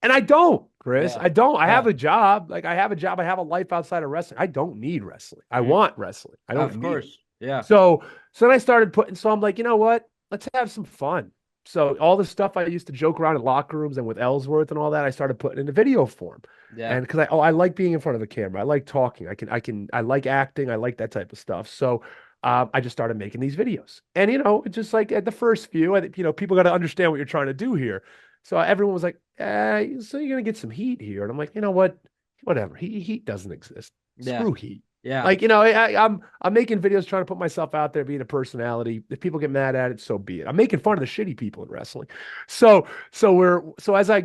And I don't, Chris. Yeah. I don't. I have Yeah. a job. Like I have a job. I have a life outside of wrestling. I don't need wrestling. I Mhm. want wrestling. I don't Of need it. course. Yeah. So then I started putting, so I'm like, you know what? let's have some fun. So all the stuff I used to joke around in locker rooms and with Ellsworth and all that, I started putting into video form. Yeah. And because I like being in front of the camera. I like talking. I like acting. I like that type of stuff. So I just started making these videos. And it's just like at the first few, people got to understand what you're trying to do here. So everyone was like, so you're gonna get some heat here. And I'm like, you know what? Whatever. Heat doesn't exist. Yeah. Screw heat. Yeah. Like, I'm making videos trying to put myself out there, being a personality. If people get mad at it, so be it. I'm making fun of the shitty people in wrestling. So as I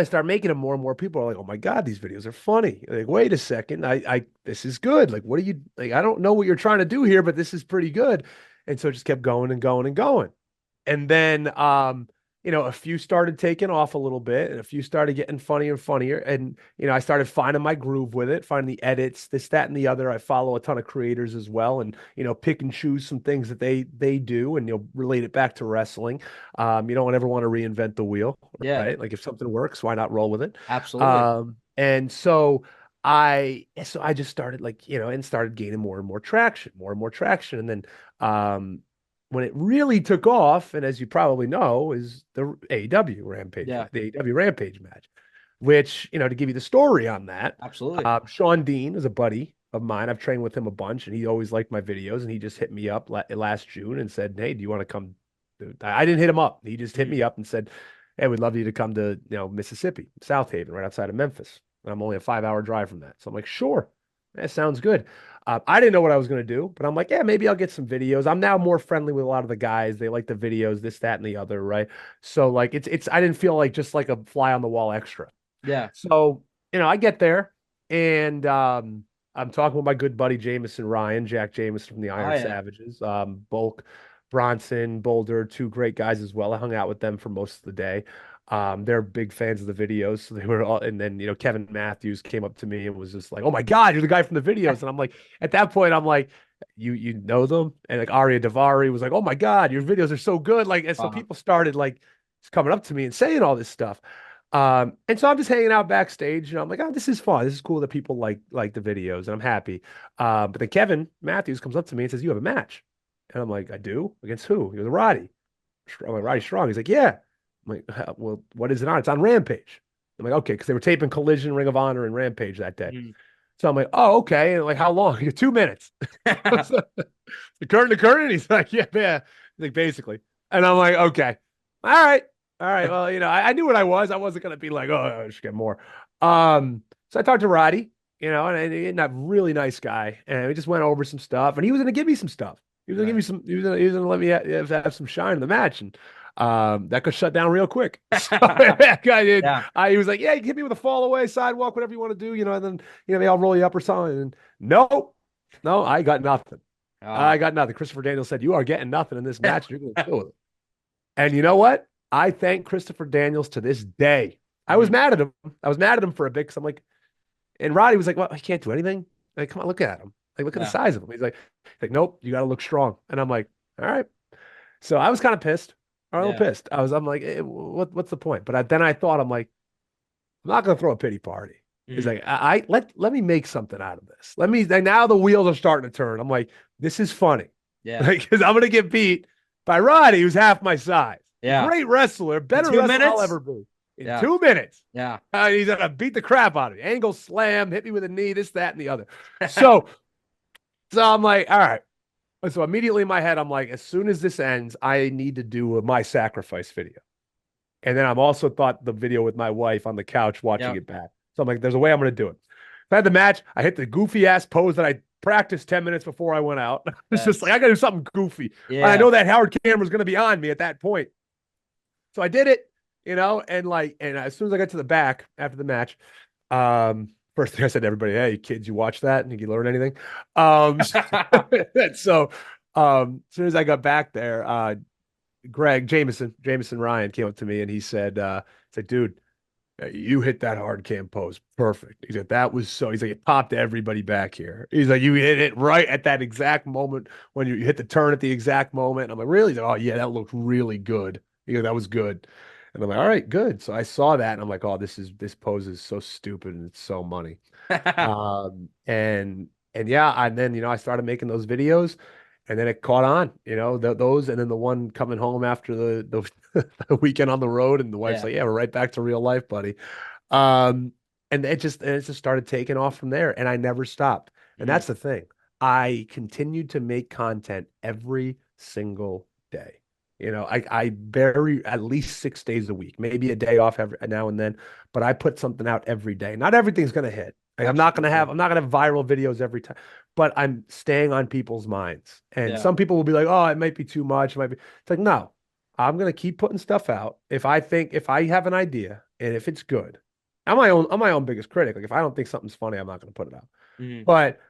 start making them, more and more people are like, "Oh my God, these videos are funny." Like, wait a second, this is good. Like, what are you like? I don't know what you're trying to do here, but this is pretty good. And so it just kept going and going and going. And then, a few started taking off a little bit, and a few started getting funnier and funnier. And, I started finding my groove with it, finding the edits, this, that, and the other. I follow a ton of creators as well, and, pick and choose some things that they do, and relate it back to wrestling. You don't ever want to reinvent the wheel, Yeah. right? Like if something works, why not roll with it? Absolutely. And so I just started and started gaining more and more traction, more and more traction. And then, when it really took off, and as you probably know, is the AEW Rampage, Yeah. the AEW Rampage match, which, to give you the story on that, Absolutely. Sean Dean is a buddy of mine. I've trained with him a bunch, and he always liked my videos, and he just hit me up last June and said, "Hey, do you want to come?" I didn't hit him up. He just hit me up and said, "Hey, we'd love you to come to, Mississippi, South Haven, right outside of Memphis." And I'm only a 5-hour drive from that. So I'm like, sure, that sounds good. I didn't know what I was going to do, but I'm like, yeah, maybe I'll get some videos. I'm now more friendly with a lot of the guys. They like the videos, this, that, and the other, right? So like I didn't feel like just like a fly on the wall extra. Yeah. So, I get there and I'm talking with my good buddy Jameson Ryan, Jack Jameson from the Iron Savages, Bulk, Bronson, Boulder, two great guys as well. I hung out with them for most of the day. They're big fans of the videos, so they were all. And then Kevin Matthews came up to me and was just like, "Oh my God, you're the guy from the videos." And I'm like, at that point, I'm like, "You know them?" And like Arya Davari was like, "Oh my God, your videos are so good!" Like, and so people started like coming up to me and saying all this stuff. And so I'm just hanging out backstage, and I'm like, "Oh, this is fun. This is cool that people like the videos, and I'm happy." But then Kevin Matthews comes up to me and says, "You have a match," and I'm like, "I do? Against who?" He goes, "Roddy." I'm like, "Roddy Strong." He's like, "Yeah." I'm like, "Well, what is it on?" "It's on Rampage." I'm like, "Okay," because they were taping Collision, Ring of Honor, and Rampage that day. So I'm like, "Oh, okay." And like, "How long?" He goes, 2 minutes. So, the curtain to curtain. He's like, "Yeah, yeah." He's like, basically. And I'm like, "Okay, all right, all right." Well, I knew what I was. I wasn't gonna be like, "Oh, I should get more." So I talked to Roddy, and a really nice guy, and we just went over some stuff, and he was gonna give me some stuff. He was gonna give me some. He was gonna let me have some shine in the match, and that could shut down real quick. So that guy did. Yeah. He was like, "Yeah, you can hit me with a fall away, sidewalk, whatever you want to do, and then they all roll you up or something." And no, I got nothing. I got nothing. Christopher Daniels said, "You are getting nothing in this match. You're going to deal with it." And you know what? I thank Christopher Daniels to this day. I was mad at him. I was mad at him for a bit because I'm like, and Roddy was like, "Well, he can't do anything." Like, come on, look at him. Like, look at the size of him. He's like, "Nope, you got to look strong." And I'm like, "All right." So I was kind of pissed. A little pissed. I'm like, what's the point? But then I thought, I'm like, I'm not gonna throw a pity party. He's like, let me make something out of this. Now the wheels are starting to turn. I'm like, this is funny. Yeah. Because I'm gonna get beat by Roddy, who's half my size. Yeah. Great wrestler, better wrestler I'll ever be. In 2 minutes. Yeah. He's gonna beat the crap out of me. Angle slam, hit me with a knee, this, that, and the other. So I'm like, all right. So immediately in my head, I'm like, as soon as this ends, I need to do my sacrifice video. And then I'm also thought the video with my wife on the couch watching it back. So I'm like, there's a way I'm going to do it. I had the match. I hit the goofy ass pose that I practiced 10 minutes before I went out. It's just like, I got to do something goofy. Yeah. I know that Howard camera is going to be on me at that point. So I did it, and as soon as I got to the back after the match, first thing I said to everybody, "Hey, kids, you watch that? And you learn anything?" So as soon as I got back there, Greg Jameson Ryan came up to me and he said, "Dude, you hit that hard cam pose perfect." He said, he's like, "It popped everybody back here." He's like, "You hit it right at that exact moment when you hit the turn at the exact moment." And I'm like, "Really?" He's like, "Oh yeah, that looked really good." He goes, "That was good." And I'm like, "All right, good." So I saw that and I'm like, "Oh, this pose is so stupid and it's so money." And yeah, and then I started making those videos, And then it caught on, those, and then the one coming home after the weekend on the road, and the wife's Yeah. like, "Yeah, we're right back to real life, buddy." Um, and it just started taking off from there, and I never stopped. And Mhm. that's the thing. I continued to make content every single day. I vary at least 6 days a week, maybe a day off every now and then, but I put something out every day. Not everything's gonna hit. Like, Absolutely. I'm not gonna have viral videos every time, but I'm staying on people's minds. And Yeah. some people will be like, "Oh, it might be too much." It might be. It's like, no, I'm gonna keep putting stuff out. If I have an idea and if it's good, I'm my own biggest critic. Like, if I don't think something's funny, I'm not gonna put it out. Mhm. But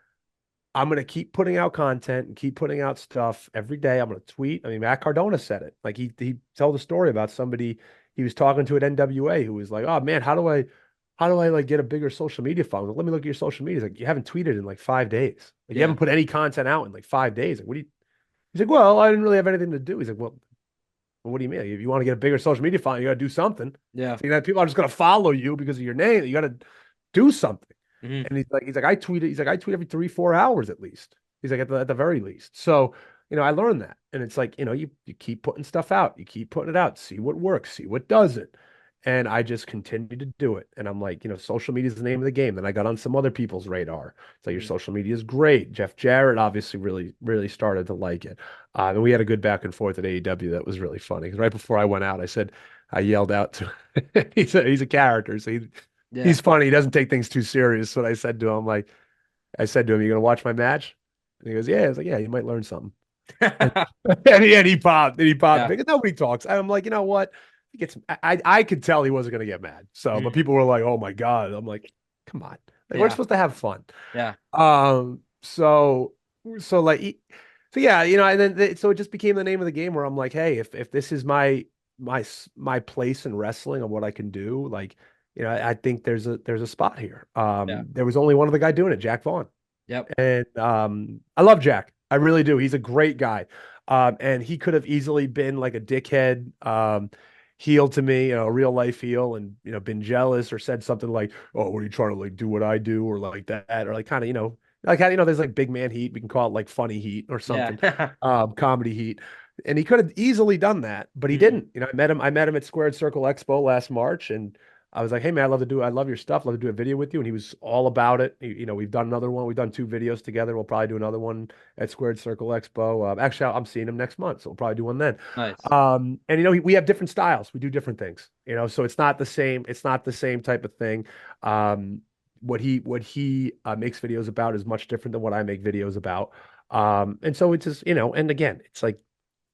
I'm gonna keep putting out content and keep putting out stuff every day. I'm gonna tweet. I mean, Matt Cardona said it. Like, he told the story about somebody he was talking to at NWA who was like, "Oh man, how do I like get a bigger social media following? Like, let me look at your social media." He's like, "You haven't tweeted in like 5 days. Like, you Yeah. haven't put any content out in like 5 days. Like, what do you?" He's like, "Well, I didn't really have anything to do." He's like, "Well, what do you mean? If you want to get a bigger social media following, you got to do something. Yeah. So, people are just gonna follow you because of your name. You got to do something." Mhm. And I tweet every 3, 4 hours at least. He's like, at the very least. So, I learned that. And it's like, you keep putting stuff out, you keep putting it out, see what works, see what doesn't. And I just continued to do it. And I'm like, social media is the name of the game. Then I got on some other people's radar. It's like, your Mhm. social media is great. Jeff Jarrett obviously really, really started to like it. And we had a good back and forth at AEW that was really funny. Because right before I went out, I yelled out to he's a character. So Yeah. he's funny. He doesn't take things too serious. What I said to him, "You gonna watch my match?" And he goes, "Yeah." I was like, "Yeah, you might learn something." And, and he popped. And he popped Yeah. because nobody talks. I'm like, you know what? He gets. I could tell he wasn't gonna get mad. So, but Mhm. people were like, "Oh my God!" I'm like, "Come on, like, we're Yeah. supposed to have fun." Yeah. Um. So so like so yeah, and then so it just became the name of the game where I'm like, hey, if this is my place in wrestling and what I can do, like, I think there's a spot here. Yeah. There was only one other guy doing it, Jack Vaughn. Yep. And I love Jack. I really do. He's a great guy. And he could have easily been like a dickhead, heel to me, a real life heel, and been jealous or said something like, "Oh, what are you trying to like do what I do?" or like that, or like kind of, like how there's like big man heat. We can call it like funny heat or Yeah. something, comedy heat. And he could have easily done that, but he Mhm. didn't. I met him at Squared Circle Expo last March, and I was like, "Hey man, I love your stuff. Love to do a video with you." And he was all about it. We've done another one. We've done 2 videos together. We'll probably do another one at Squared Circle Expo. Actually, I'm seeing him next month, so we'll probably do one then. Nice. And we have different styles. We do different things. So it's not the same. It's not the same type of thing. Um, what he makes videos about is much different than what I make videos about. And so it's just, and again, it's like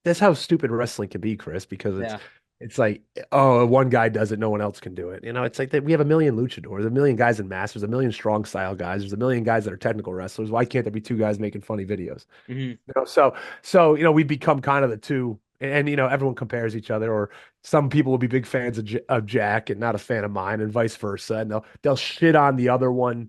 that's how stupid wrestling can be, Chris, because it's Yeah. it's like, oh, one guy does it, no one else can do it. It's like that we have a million luchadors, a million guys in masters, a million strong style guys. There's a million guys that are technical wrestlers. Why can't there be 2 guys making funny videos? Mhm. So we become kind of the two, and everyone compares each other, or some people will be big fans of Jack and not a fan of mine, and vice versa, and they'll shit on the other one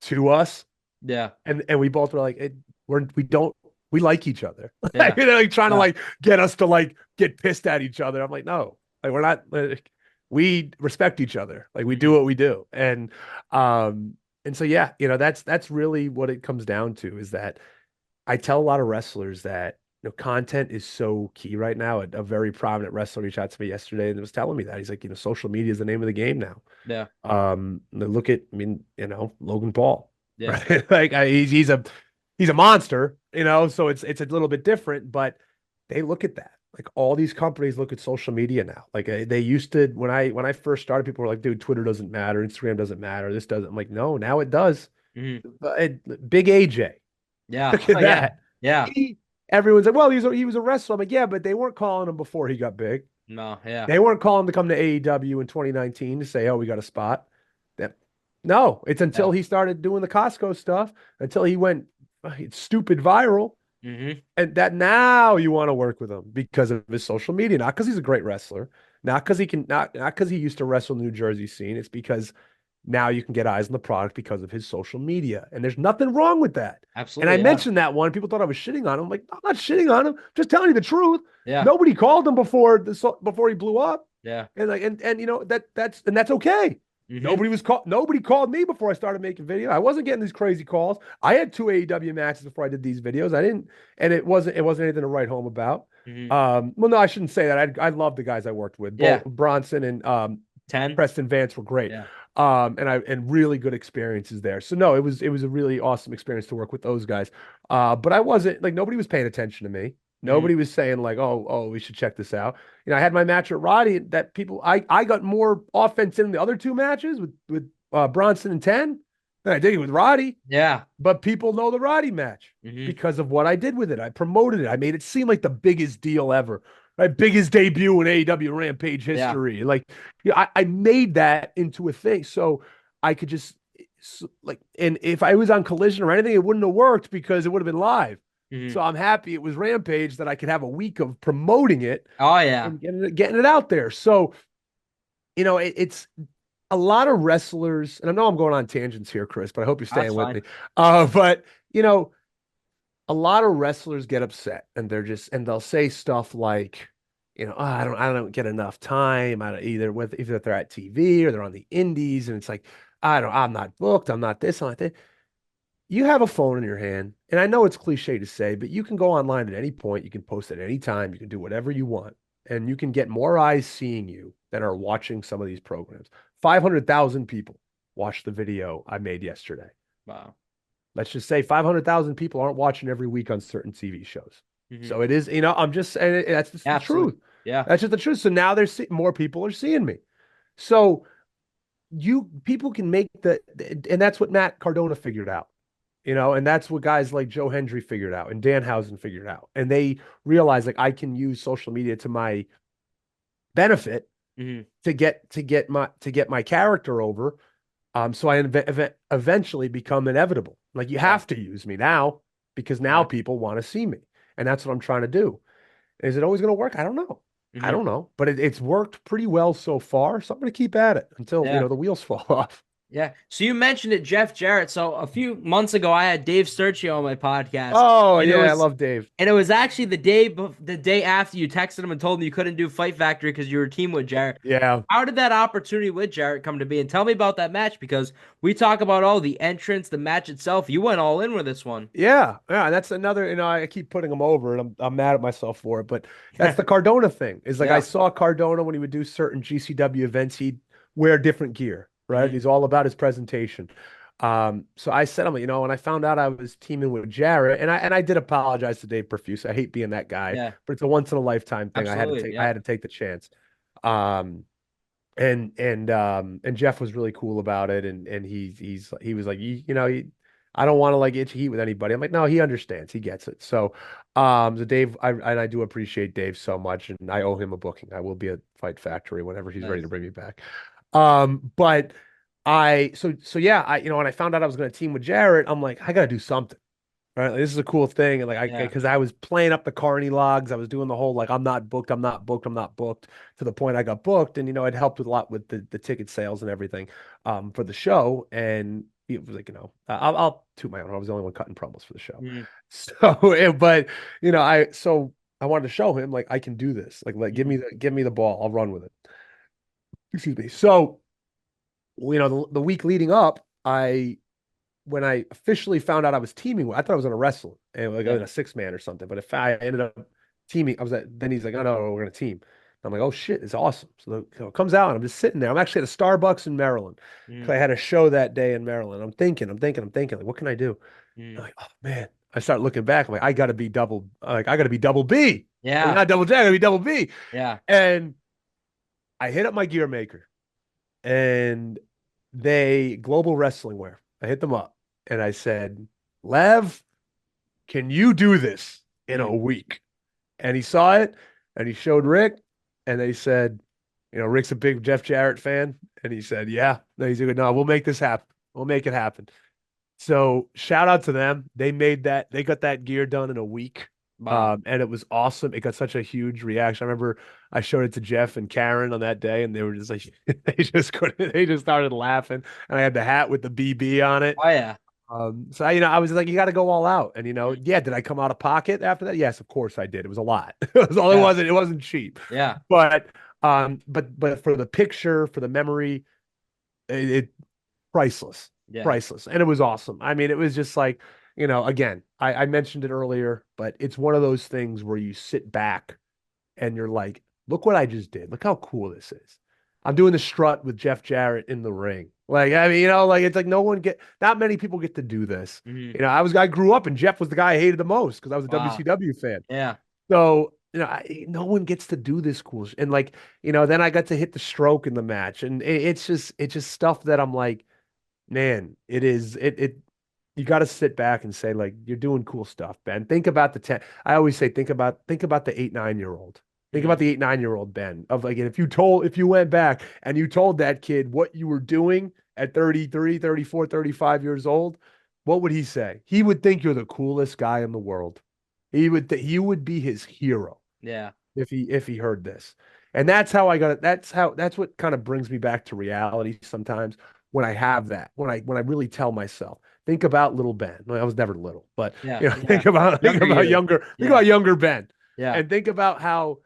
to us, Yeah. and we both were like, we don't we like each other. Yeah. They're like trying to Yeah. like get us to like get pissed at each other. I'm like, no, like we're not. Like, we respect each other. Like we do Mhm. what we do, and so yeah, that's really what it comes down to is that I tell a lot of wrestlers that content is so key right now. A very prominent wrestler reached out to me yesterday and was telling me that he's like, social media is the name of the game now. Yeah. Look at, I mean, Logan Paul, Yeah. right? Like he's a monster, so it's a little bit different, but they look at that. Like all these companies look at social media now. Like they used to when I first started, people were like, dude, Twitter doesn't matter, Instagram doesn't matter, this doesn't. I'm like, no, now it does. Mhm. Big AJ. Yeah. Look at Yeah. that. Yeah. Everyone's like, well, he was a wrestler. I'm like, yeah, but they weren't calling him before he got big. No. Yeah. They weren't calling him to come to AEW in 2019 to say, oh, we got a spot. That No, it's until Yeah. he started doing the Costco stuff, until he went stupid viral, Mhm. and that now you want to work with him because of his social media, not because he's a great wrestler, not because he can not because he used to wrestle New Jersey scene. It's because now you can get eyes on the product because of his social media. And there's nothing wrong with that. And I Absolutely. Yeah. mentioned that one. People thought I was shitting on him. I'm like, I'm not shitting on him. Just telling you the truth. Yeah. Nobody called him before he blew up. Yeah. And like, and that's okay. Nobody called me before I started making videos. I wasn't getting these crazy calls. I had 2 AEW matches before I did these videos. I didn't, and it wasn't anything to write home about. Well, no, I shouldn't say that. I love the guys I worked with. Both Bronson and 10. Preston Vance were great. Yeah. And really good experiences there. So no, it was a really awesome experience to work with those guys. But I wasn't like nobody was paying attention to me. Nobody was saying like, oh, we should check this out. I had my match at Roddy that I got more offense in the other 2 matches with Bronson and 10 than I did with Roddy. Yeah. But people know the Roddy match because of what I did with it. I promoted it. I made it seem like the biggest deal ever. Right? Biggest debut in AEW Rampage history. Yeah. Like, I made that into a thing. So I could just and if I was on Collision or anything, it wouldn't have worked because it would have been live. So I'm happy it was Rampage that I could have a week of promoting it. Oh, yeah. And getting it out there. So, it's a lot of wrestlers, and I know I'm going on tangents here, Chris, but I hope you're staying with me. But, a lot of wrestlers get upset and they'll say stuff like, I don't get enough time. Either if they're at TV or they're on the indies. And it's like, I'm not booked. I'm not this, I'm not that. You have a phone in your hand, and I know it's cliche to say, but you can go online at any point. You can post at any time. You can do whatever you want, and you can get more eyes seeing you than are watching some of these programs. 500,000 people watched the video I made yesterday. Wow. Let's just say 500,000 people aren't watching every week on certain TV shows. So it is, I'm just saying that's the truth. Yeah. That's just the truth. So now more people are seeing me. So people can make and that's what Matt Cardona figured out. And that's what guys like Joe Hendry figured out and Danhausen figured out. And they realized like I can use social media to my benefit to get my character over. So I eventually become inevitable. Like you have to use me now because now people want to see me. And that's what I'm trying to do. Is it always going to work? I don't know. I don't know, but it's worked pretty well so far. So I'm going to keep at it until, the wheels fall off. Yeah. So you mentioned it, Jeff Jarrett. So a few months ago, I had Dave Sturchio on my podcast. Oh, yeah. I love Dave. And it was actually the day after you texted him and told him you couldn't do Fight Factory because you were team with Jarrett. Yeah. How did that opportunity with Jarrett come to be? And tell me about that match because we talk about the entrance, the match itself. You went all in with this one. Yeah. Yeah. That's another, I keep putting him over and I'm mad at myself for it, but that's the Cardona thing. Is like I saw Cardona when he would do certain GCW events, he'd wear different gear. Right. He's all about his presentation. So I said, when I found out I was teaming with Jarrett, and I did apologize to Dave profuse. I hate being that guy, but it's a once in a lifetime thing. Absolutely, I had to take the chance. And Jeff was really cool about it. And he was like, I don't want to like itchy heat with anybody. I'm like, no, he understands. He gets it. So Dave, I do appreciate Dave so much, and I owe him a booking. I will be at Fight Factory whenever he's ready to bring me back. But when I found out I was going to team with Jarrett, I'm like, I got to do something. Right. Like, this is a cool thing. And because I was playing up the Carney logs, I was doing the whole, like, I'm not booked to the point I got booked. And, it helped with a lot with the ticket sales and everything, for the show. And it was like, I'll toot my own. I was the only one cutting promos for the show. So, I wanted to show him like, I can do this. Like give me the ball. I'll run with it. Excuse me. So, the week leading up, when I officially found out I was teaming with, I thought I was going to wrestle and like in a 6-man or something. But if I ended up teaming, then he's like, oh no, we're going to team. I'm like, oh shit, it's awesome. So it comes out and I'm just sitting there. I'm actually at a Starbucks in Maryland. I had a show that day in Maryland. I'm thinking, like, what can I do? I'm like, oh man. I start looking back. I'm like, I got to be double B. Yeah. Like, not double J, I got to be double B. Yeah. And I hit up my gear maker and Global Wrestling Wear. I hit them up and I said, Lev, can you do this in a week? And he saw it and he showed Rick and they said, Rick's a big Jeff Jarrett fan. And he said, yeah. No, he's like, no, we'll make this happen. We'll make it happen. So shout out to them. They got that gear done in a week. Wow. And it was awesome. It got such a huge reaction. I remember I showed it to Jeff and Karen on that day, and they were just like, they just started laughing. And I had the hat with the BB on it. Oh yeah. So I was like, you got to go all out. And did I come out of pocket after that? Yes, of course I did. It was a lot. It was all it wasn't. It wasn't cheap. Yeah. But for the picture, for the memory, it priceless, Yeah. priceless. And it was awesome. I mean, it was just like, again, I mentioned it earlier, but it's one of those things where you sit back and you're like, look what I just did. Look how cool this is. I'm doing the strut with Jeff Jarrett in the ring. Like, I mean, like it's like not many people get to do this. Mm-hmm. I grew up and Jeff was the guy I hated the most because I was a Wow. WCW fan. Yeah. So, no one gets to do this cool. And like, then I got to hit the stroke in the match. And it's just stuff that I'm like, man, you got to sit back and say, like, you're doing cool stuff, Ben. Think about I always say, think about the 8, 9-year-old. Think Mm-hmm. about the 8, 9-year-old Ben of like, and if you went back and you told that kid what you were doing at 33, 34, 35 years old, what would he say? He would think you're the coolest guy in the world. He would be his hero Yeah. if he heard this. And that's how I got it. That's what kind of brings me back to reality sometimes when I have that, when I really tell myself, think about little Ben. Well, I was never little, but Yeah. Yeah. think Younger about you. younger Ben Yeah. and think about how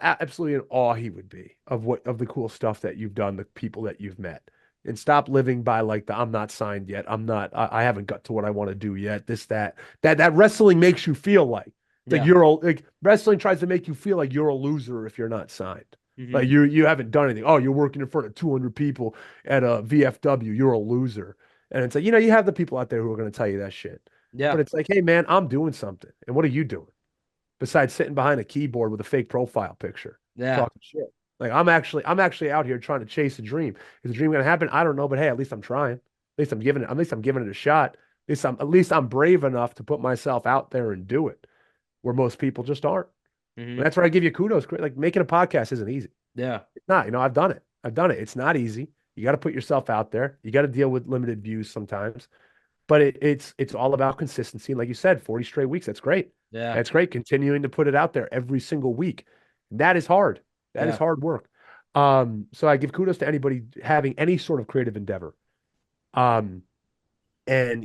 absolutely in awe he would be of the cool stuff that you've done, the people that you've met. And stop living by like the I'm not signed yet. I haven't got to what I want to do yet. That wrestling makes you feel like. Like Yeah. like wrestling tries to make you feel like you're a loser if you're not signed. Mm-hmm. Like you haven't done anything. Oh, you're working in front of 200 people at a VFW. You're a loser. And it's like, you have the people out there who are going to tell you that shit. Yeah. But it's like, hey man, I'm doing something. And what are you doing? Besides sitting behind a keyboard with a fake profile picture, Yeah. talking shit. Like I'm actually out here trying to chase a dream. Is the dream going to happen? I don't know, but hey, at least I'm trying. At least I'm giving it a shot. At least I'm brave enough to put myself out there and do it, where most people just aren't. And Mm-hmm. that's where I give you kudos. Like making a podcast isn't easy. Yeah. It's not. I've done it. I've done it. It's not easy. You got to put yourself out there. You got to deal with limited views sometimes. But it's all about consistency. And like you said, 40 straight weeks. That's great. Yeah. That's great. Continuing to put it out there every single week. That is hard. That is Yeah. hard work. So I give kudos to anybody having any sort of creative endeavor. Um, and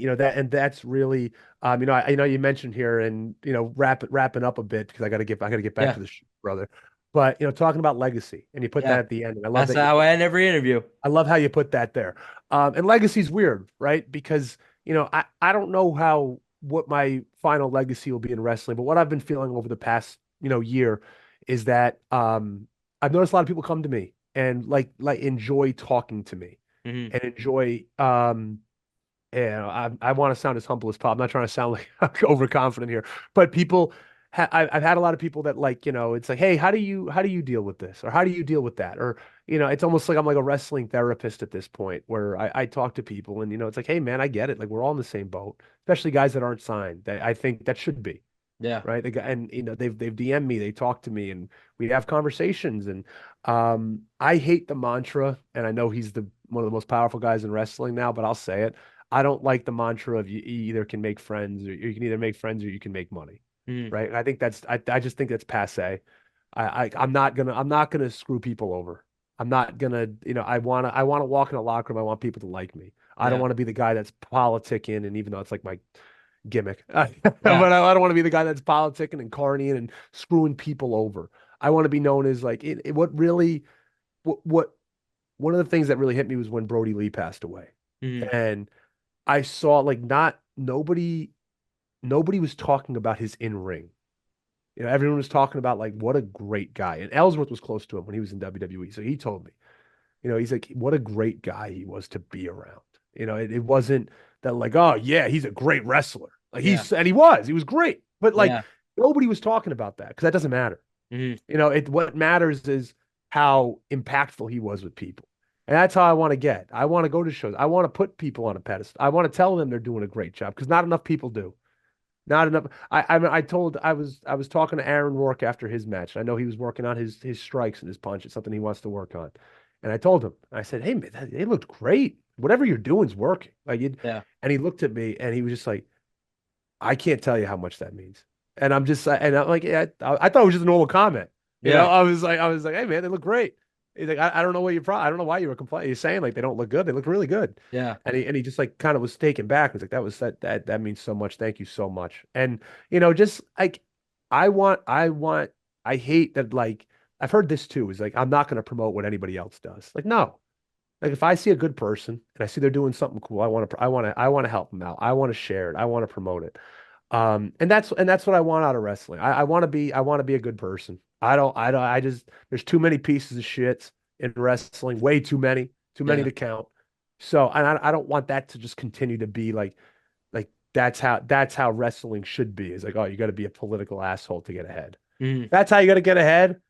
that's really I know you mentioned here and wrapping up a bit because I got to get back Yeah. to the show, brother. But talking about legacy and you put that Yeah. at the end, and That's how I end every interview. I love how you put that there. And legacy's weird, right? Because I don't know what my final legacy will be in wrestling, but what I've been feeling over the past year is that I've noticed a lot of people come to me and like enjoy talking to me Mm-hmm. and enjoy I want to sound as humble as possible. I'm not trying to sound like overconfident here, but I've had a lot of people that it's like, hey, how do you deal with this, or how do you deal with that, or it's almost like I'm like a wrestling therapist at this point where I talk to people and it's like, hey man, I get it. Like we're all in the same boat, especially guys that aren't signed. I think that should be Yeah. right. And they've DM'd me, they talk to me, and we have conversations. And I hate the mantra, and I know he's the one of the most powerful guys in wrestling now, but I'll say it. I don't like the mantra of you either can make friends, or you can either make friends or you can make money. Mm-hmm. Right. And I think I just think that's passe. I'm not gonna screw people over. I'm not gonna, I wanna walk in a locker room. I want people to like me. I don't Yeah. want to be the guy that's politicking, and even though it's like my gimmick. But Yeah. I don't want to be the guy that's politicking and carnying and screwing people over. I want to be known as like what really what one of the things that really hit me was when Brody Lee passed away. Mm-hmm. And I saw like not nobody was talking about his in-ring. Everyone was talking about like what a great guy. And Ellsworth was close to him when he was in WWE. So he told me, he's like, what a great guy he was to be around. It wasn't that like, oh yeah, he's a great wrestler. Like Yeah. and he was great. But like Yeah. nobody was talking about that because that doesn't matter. Mm-hmm. What matters is how impactful he was with people. And that's how I want to get. I want to go to shows. I want to put people on a pedestal. I want to tell them they're doing a great job because not enough people do. Not enough. I was talking to Aaron Rourke after his match. I know he was working on his strikes and his punch. It's something he wants to work on. And I told him, I said, hey man, they looked great. Whatever you're doing is working. Yeah. And he looked at me and he was just like, I can't tell you how much that means. And I'm like, yeah, I thought it was just a normal comment. Yeah. I was like, hey man, they look great. He's like, I don't know what I don't know why you were complaining. You're saying like they don't look good. They look really good. Yeah. And he just like kind of was taken back. He's like, that means so much. Thank you so much. And just like I want, I hate that like I've heard this too, is like I'm not going to promote what anybody else does. Like, no. Like if I see a good person and I see they're doing something cool, I want to help them out. I want to share it. I want to promote it. And that's what I want out of wrestling. I want to be a good person. I just there's too many pieces of shit in wrestling, way too many Yeah. to count. So, and I don't want that to just continue to be like that's how wrestling should be. Is like, oh, you got to be a political asshole to get ahead. Mhm. That's how you got to get ahead.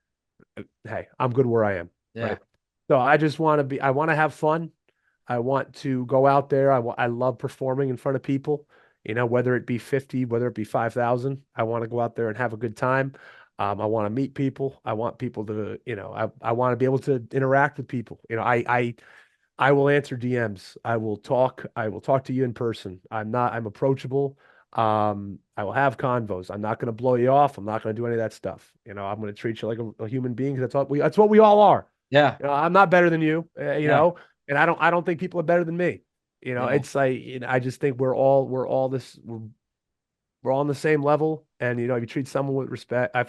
Hey, I'm good where I am, Yeah. right? So I want to have fun. I want to go out there. I love performing in front of people, whether it be 50, whether it be 5,000. I want to go out there and have a good time. I want to meet people. I want people to, I want to be able to interact with people. I will answer DMs. I will talk to you in person. I'm approachable. I will have convos. I'm not going to blow you off. I'm not going to do any of that stuff. I'm going to treat you like a human being, 'cause that's what we all are. Yeah. I'm not better than you, Yeah. and I don't think people are better than me. Yeah. It's like, I just think we're all on the same level. And, if you treat someone with respect, if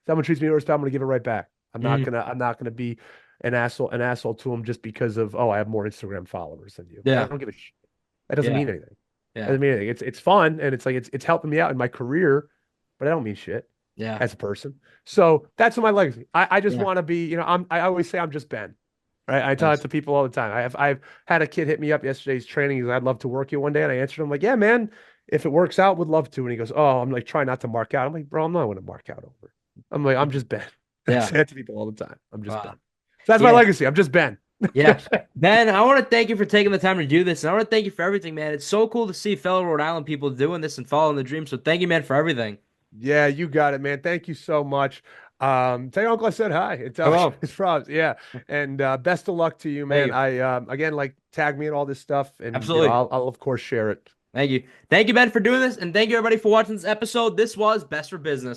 someone treats me with respect, I'm going to give it right back. Mhm. I'm not gonna be an asshole to them just because of, oh, I have more Instagram followers than you. I Yeah. don't give a shit. That doesn't Yeah. mean anything. That Yeah. doesn't mean anything. It's fun, and it's like it's helping me out in my career, but I don't mean shit Yeah. as a person. So that's what my legacy. I just Yeah. want to be, I always say I'm just Ben. Right. I tell that Nice. to people all the time. I've had a kid hit me up yesterday's training. He's like, I'd love to work you one day. And I answered him like, yeah, man, if it works out, would love to. And he goes, oh, I'm like, try not to mark out. I'm like, bro, I'm not going to mark out over. I'm like, I'm just Ben. I Yeah. say that to people all the time. I'm just Ben. Wow. So that's my Yeah. legacy. I'm just Ben. Yeah. Ben, I want to thank you for taking the time to do this. And I want to thank you for everything, man. It's so cool to see fellow Rhode Island people doing this and following the dream. So thank you, man, for everything. Yeah, you got it, man. Thank you so much. Tell your uncle I said hi. And I tell will. his props. Yeah. And best of luck to you, Thank man. you. I again, like, tag me in all this stuff, and Absolutely. I'll of course share it. Thank you. Thank you, Ben, for doing this. And thank you, everybody, for watching this episode. This was Best for Business.